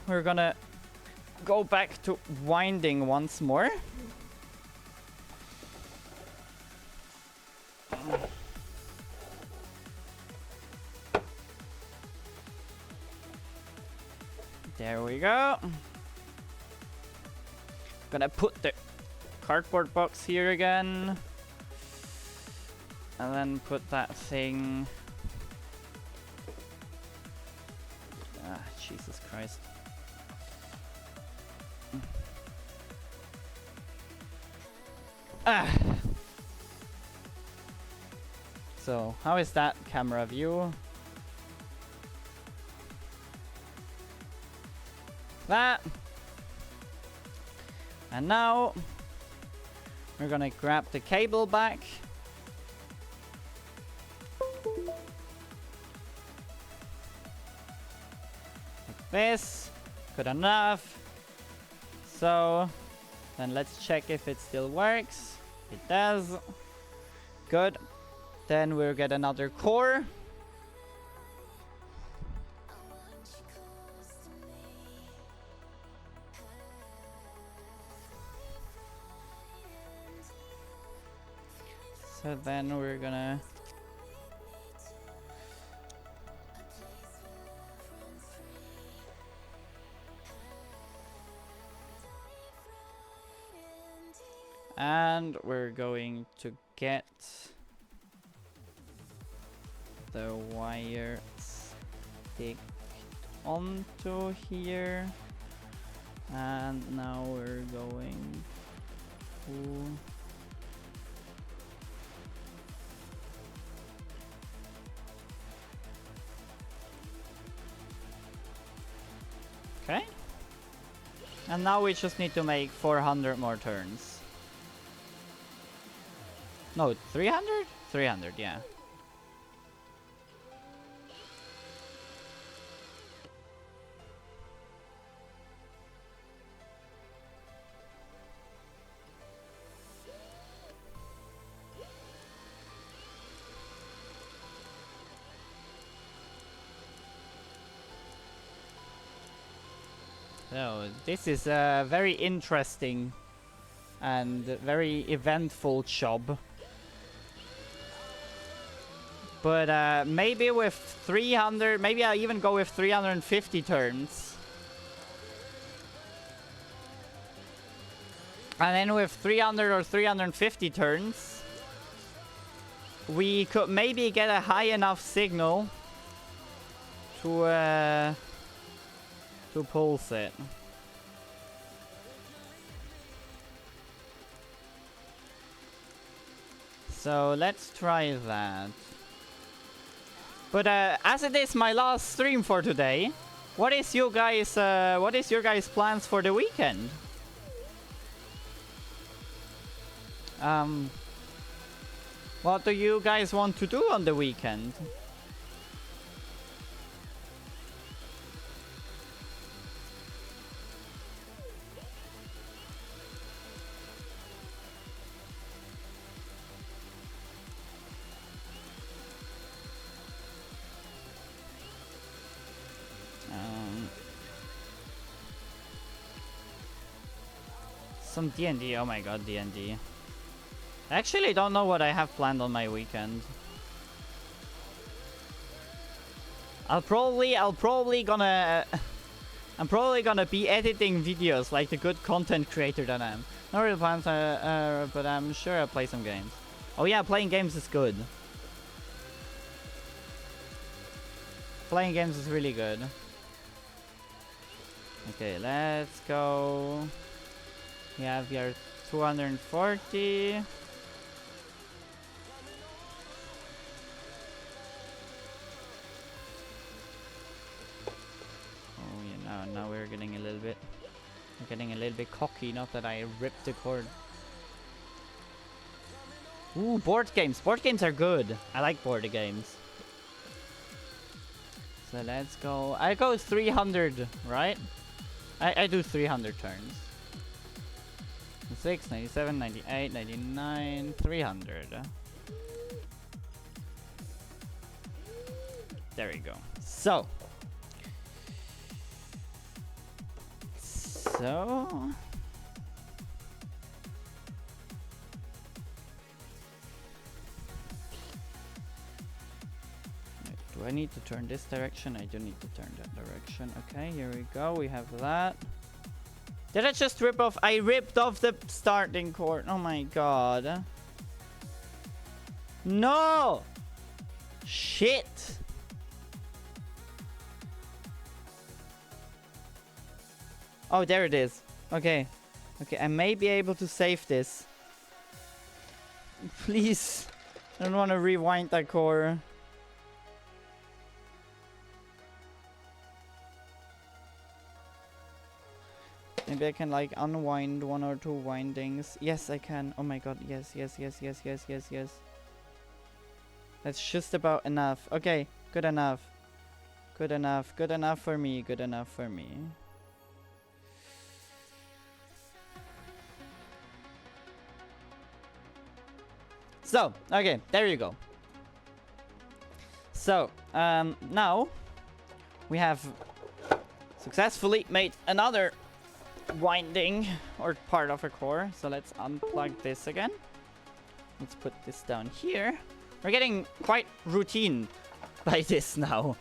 we're gonna go back to winding once more. There we go. Gonna put the cardboard box here again. And then put that thing. Ah, Jesus Christ. Ah. So, how is that camera view? That. And now we're gonna grab the cable back. Like this. Good enough. So then let's check if it still works. It does. Good. Then we'll get another core. So then we're gonna and we're going to get the wire stick onto here, and now we're going to okay, and now we just need to make 400 more turns. No, 300? 300, yeah. So, this is a very interesting and very eventful job. But maybe with 300, maybe I'll even go with 350 turns. And then with 300 or 350 turns, we could maybe get a high enough signal to pulse it. So let's try that. But as it is my last stream for today, what is your guys' plans for the weekend? What do you guys want to do on the weekend? Some D&D. Oh my god, D&D. I actually don't know what I have planned on my weekend. I'm probably gonna be editing videos like the good content creator that I am. No real plans, but I'm sure I'll play some games. Oh yeah, playing games is good. Playing games is really good. Okay, let's go. We have here 240. Oh yeah, now we're getting a little bit cocky. Not that I ripped the cord. Ooh, board games. Board games are good. I like board games. So let's go. I go 300, right? I do 300 turns. 96, 97, 98, 99, 300. There we go. So. Do I need to turn this direction? I do need to turn that direction. Okay, here we go. We have that. Did I just rip off? I ripped off the starting cord. Oh my god. No! Shit! Oh, there it is. Okay. Okay, I may be able to save this. Please. I don't want to rewind that core. Maybe I can like unwind 1 or 2 windings. Yes, I can. Oh my god. Yes, yes, yes, yes, yes, yes, yes. That's just about enough. Okay, good enough. Good enough. Good enough for me. Good enough for me. So, okay, there you go. So, now we have successfully made another winding or part of a core. So let's unplug this again. Let's put this down here. We're getting quite routine by this now.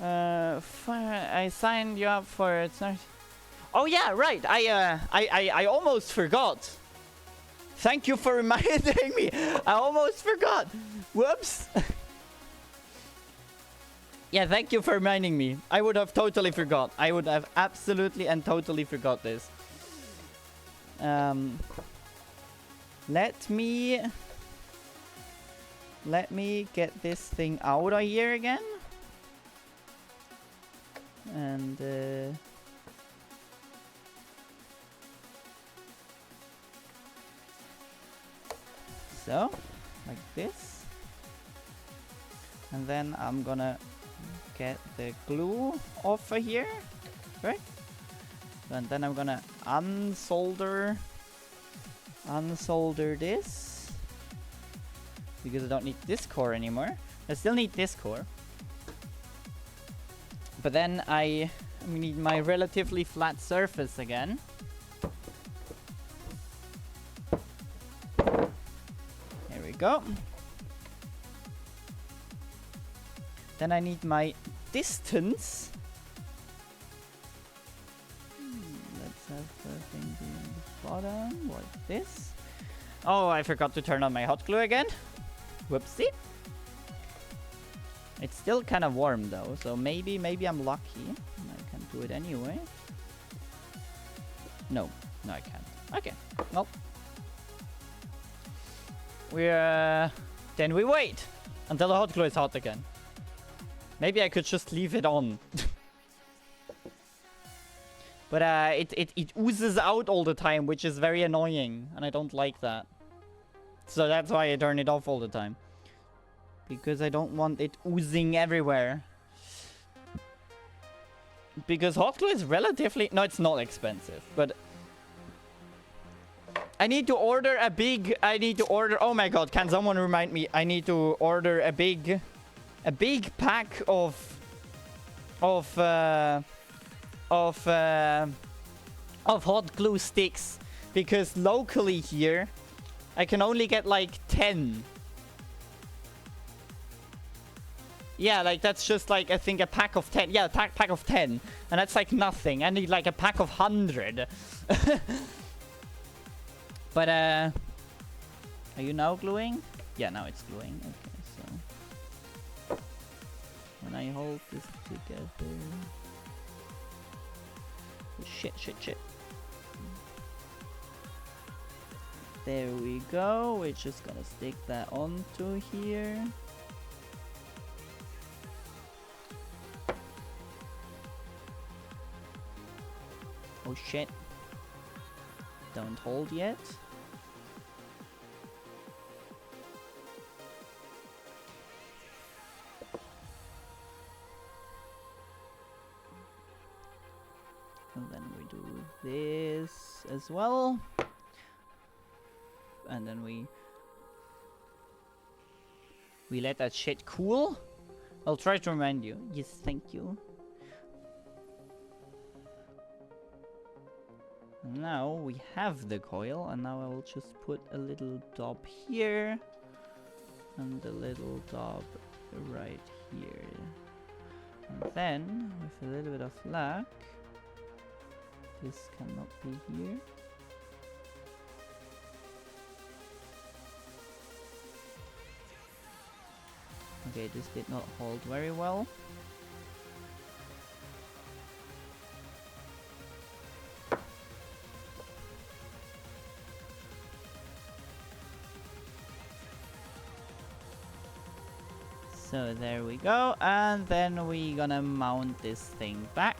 I signed you up for it. Oh yeah, right. I almost forgot. Thank you for reminding me. I almost forgot. Whoops. Yeah, thank you for reminding me. I would have totally forgot. I would have absolutely and totally forgot this. Let me get this thing out of here again. And so, like this. And then I'm gonna get the glue off of here, right? And then I'm gonna unsolder this because I don't need this core anymore. I still need this core, but then I need my relatively flat surface again. There we go. Then I need my distance. Let's have the thing be on the bottom, like this. Oh, I forgot to turn on my hot glue again. Whoopsie. It's still kind of warm though, so maybe I'm lucky. I can do it anyway. No, no, I can't. Okay, well, then we wait until the hot glue is hot again. Maybe I could just leave it on. But it oozes out all the time, which is very annoying, and I don't like that. So that's why I turn it off all the time. Because I don't want it oozing everywhere. Because hot glue is relatively... No, it's not expensive, but... I need to order a big... Oh my god, can someone remind me? I need to order a big... A big pack of hot glue sticks, because locally here I can only get like 10. Yeah, like that's just like I think a pack of 10. Yeah, pack of 10, and that's like nothing. I need like a pack of 100. But are you now gluing? Yeah, now it's gluing. Okay, so when I hold this together. Shit. There we go. We're just gonna stick that onto here. Oh shit. Don't hold yet. And then we do this as well. And then we let that shit cool. I'll try to remind you. Yes, thank you. Now we have the coil, and now I will just put a little dot here and a little dot right here. And then, with a little bit of luck, this cannot be here. Okay, this did not hold very well. So there we go, and then we're gonna mount this thing back.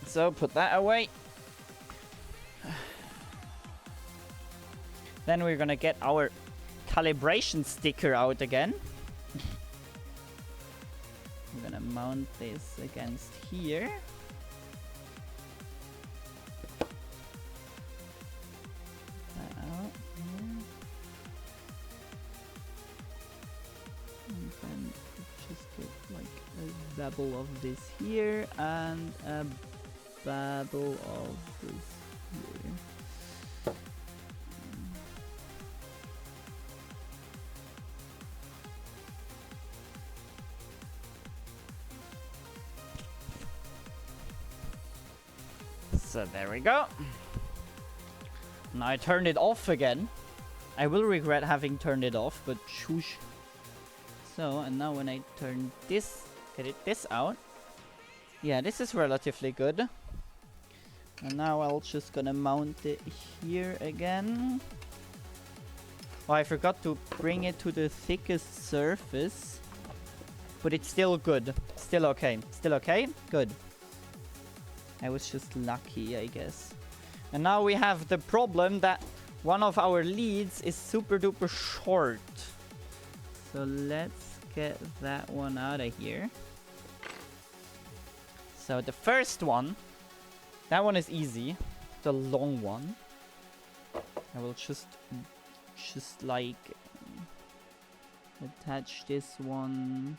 So put that away. Then we're gonna get our calibration sticker out again. I'm gonna mount this against here. That out here. And then just get like a babble of this here and a babble of this here. So there we go. Now I turned it off again. I will regret having turned it off, but shoosh. So, and now when I turn this, this out. Yeah, this is relatively good. And now I'll just gonna mount it here again. Oh, I forgot to bring it to the thickest surface. But it's still good. Still okay. Still okay? Good. I was just lucky, I guess. And now we have the problem that one of our leads is super duper short. So let's get that one out of here. So the first one, that one is easy. The long one. I will just like attach this one.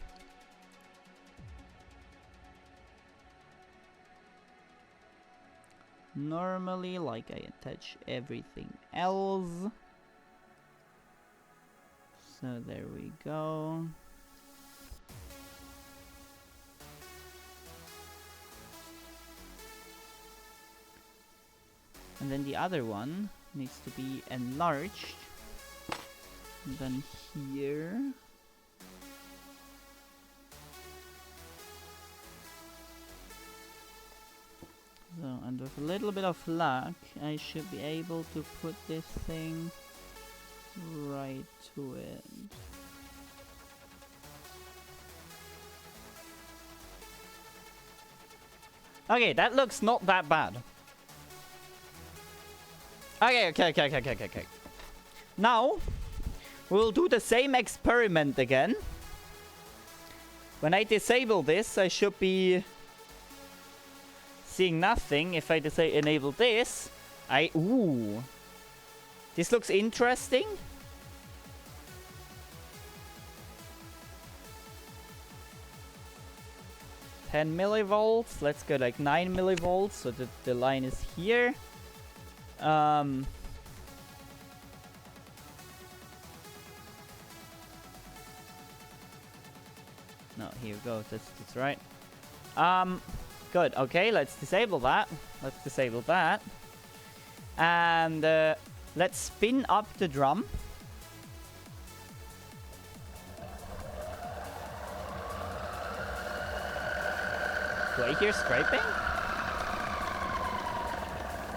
Normally, like I attach everything else. So there we go. And then the other one needs to be enlarged. And then here. And with a little bit of luck, I should be able to put this thing right to it. Okay, that looks not that bad. Okay. Now, we'll do the same experiment again. When I disable this, I should be seeing nothing. If I enable this, ooh. This looks interesting. $10 millivolts. Let's go like 9 millivolts so that the line is here. No, here we go. That's right. Good. Okay, let's disable that. Let's disable that. And let's spin up the drum. Do I hear scraping?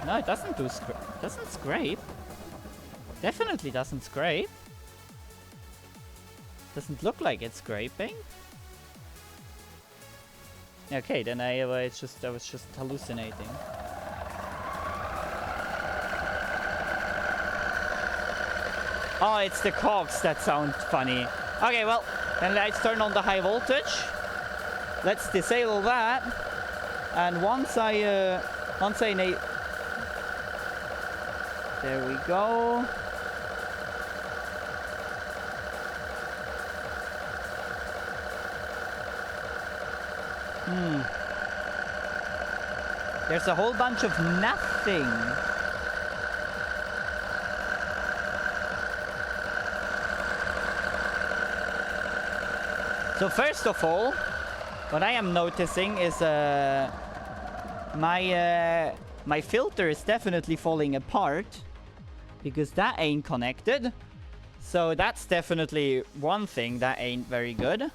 No, it doesn't do doesn't scrape. Definitely doesn't scrape. Doesn't look like it's scraping. Okay, then I was just hallucinating. Oh, it's the cogs that sound funny. Okay, well, then let's turn on the high voltage. Let's disable that. And once I enable... There we go. There's a whole bunch of nothing. So first of all, what I am noticing is my filter is definitely falling apart because that ain't connected. So that's definitely one thing that ain't very good.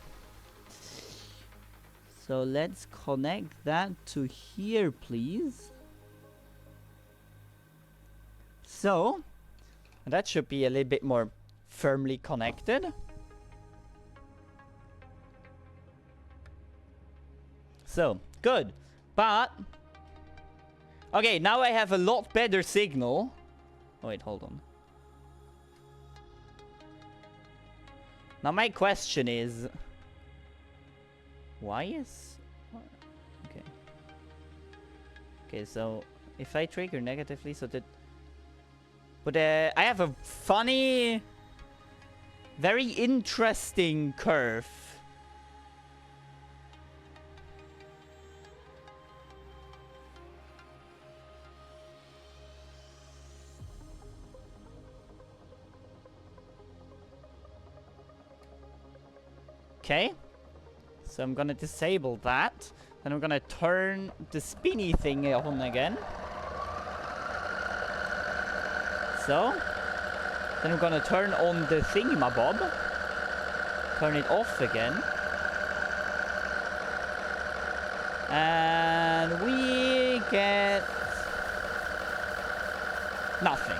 So let's connect that to here, please. So that should be a little bit more firmly connected. So, good. But, okay, now I have a lot better signal. Oh, wait, hold on. Now my question is... Why is... Okay. Okay, so if I trigger negatively, so that... But I have a funny... Very interesting curve. Okay. So I'm gonna disable that. Then I'm gonna turn the spinny thing on again. So. Then I'm gonna turn on the thingamabob. Turn it off again. And we get... nothing.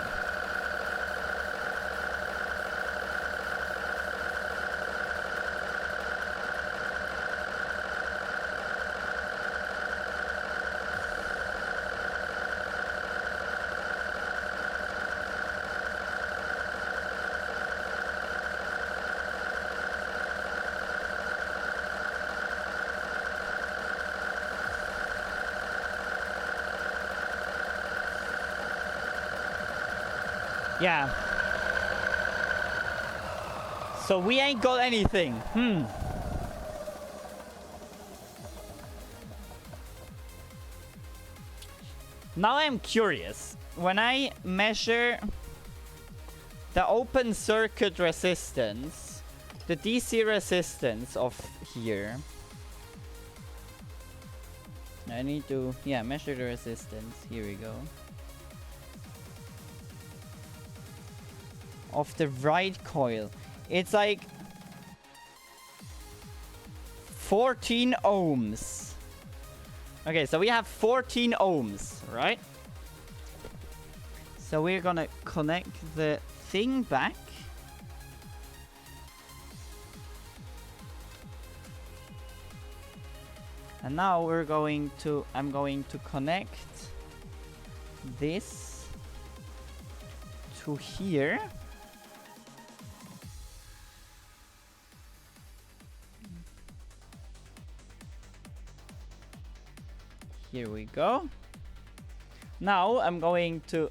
Yeah. So we ain't got anything. Now I'm curious. When I measure the open circuit resistance, the DC resistance of here. I need to, measure the resistance. Here we go. Of the right coil. It's like 14 ohms. Okay, so we have 14 ohms, right? So we're gonna connect the thing back. And now I'm going to connect this to here. Here we go. Now I'm going to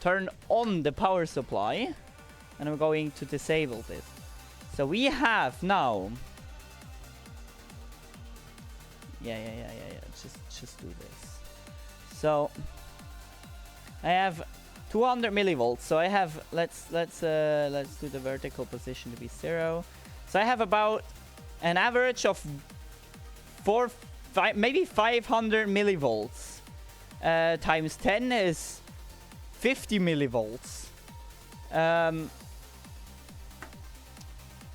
turn on the power supply and I'm going to disable this. So we have now... Yeah. Just do this. So I have 200 millivolts. So I have let's do the vertical position to be 0. So I have about an average of 5 maybe 500 millivolts. Times 10 is 50 millivolts.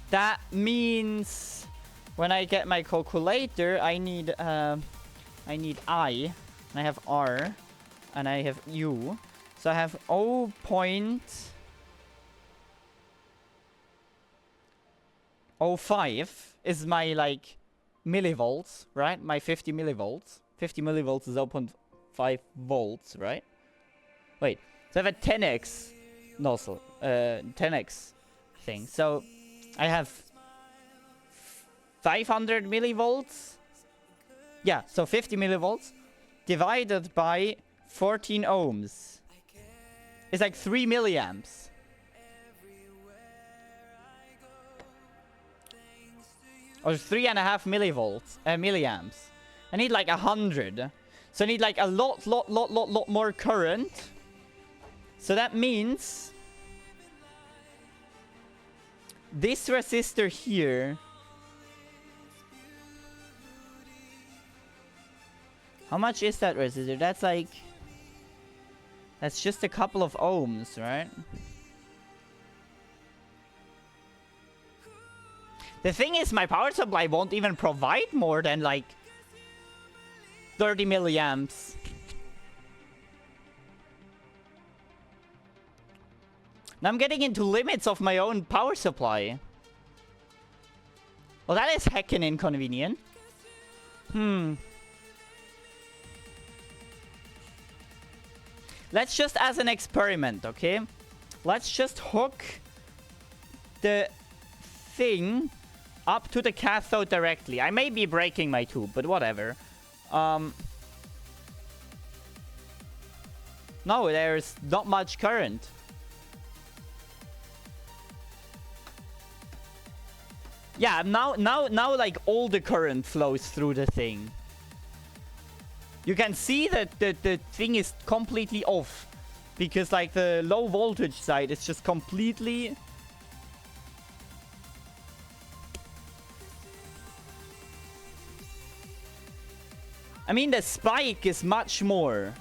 That means when I get my calculator, I need I, and I have R, and I have U. So I have 0.05 is my like millivolts, right? My 50 millivolts. 50 millivolts is 0.5 volts, right? Wait, so I have a 10x nozzle, 10x thing. So I have 500 millivolts. Yeah, so 50 millivolts divided by 14 ohms is like 3 milliamps. Or 3.5 millivolts, milliamps. I need like 100. So I need like a lot more current. So that means this resistor here. How much is that resistor? That's like... That's just a couple of ohms, right? The thing is, my power supply won't even provide more than like 30 milliamps. Now I'm getting into limits of my own power supply. Well, that is heckin' inconvenient. Let's just, as an experiment, okay? Let's just hook the thing up to the cathode directly. I may be breaking my tube, but whatever. No, there's not much current. Yeah, now like all the current flows through the thing. You can see that the thing is completely off. Because like the low voltage side is just completely... I mean, the spike is much more.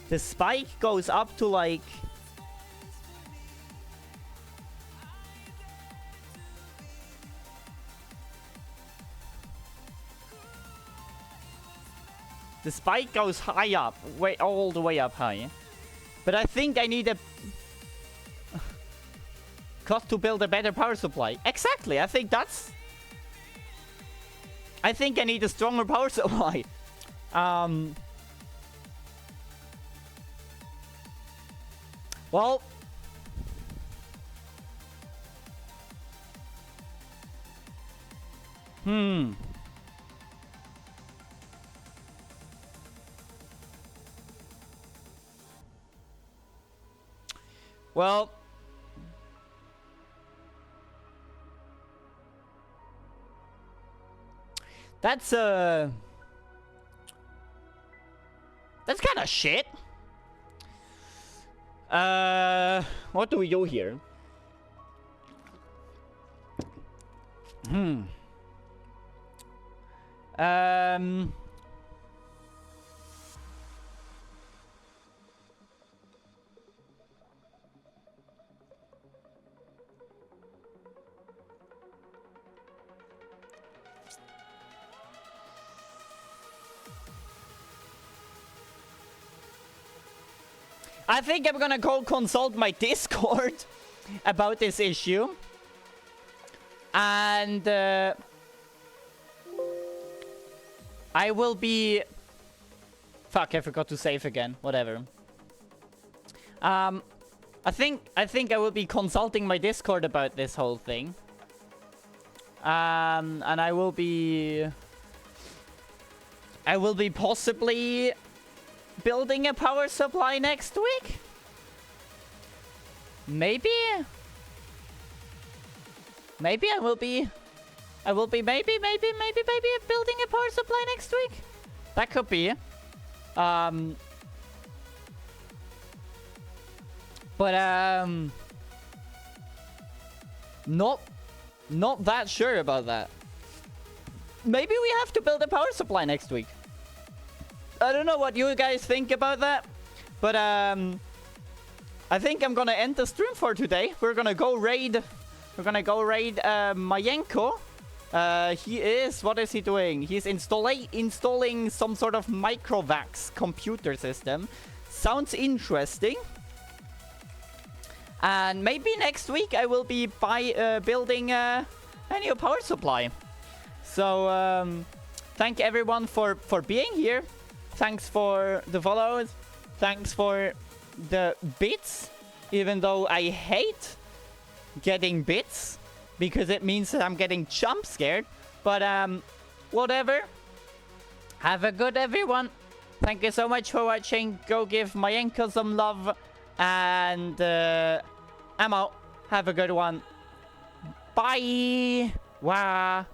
The spike goes up to like... The spike goes high up, all the way up high. But I think I need a... cost to build a better power supply. Exactly, I think that's... I think I need a stronger power supply. Well... Well... That's kind of shit. What do we do here? I think I'm gonna go consult my Discord about this issue. And I will be... Fuck, I forgot to save again. Whatever. I think I will be consulting my Discord about this whole thing. And I will be possibly building a power supply next week. Maybe I will be maybe building a power supply next week. That could be. But not that sure about that. Maybe we have to build a power supply next week. I don't know what you guys think about that, but I think I'm gonna end the stream for today. We're gonna go raid Mayenko. He is... What is he doing? He's installing some sort of microvax computer system. Sounds interesting. And maybe next week I will be building a new power supply. So thank everyone for being here. Thanks for the follows. Thanks for the bits. Even though I hate getting bits, because it means that I'm getting jump scared. But whatever. Have a good everyone. Thank you so much for watching. Go give Mayenko some love. And I'm out. Have a good one. Bye. Wow.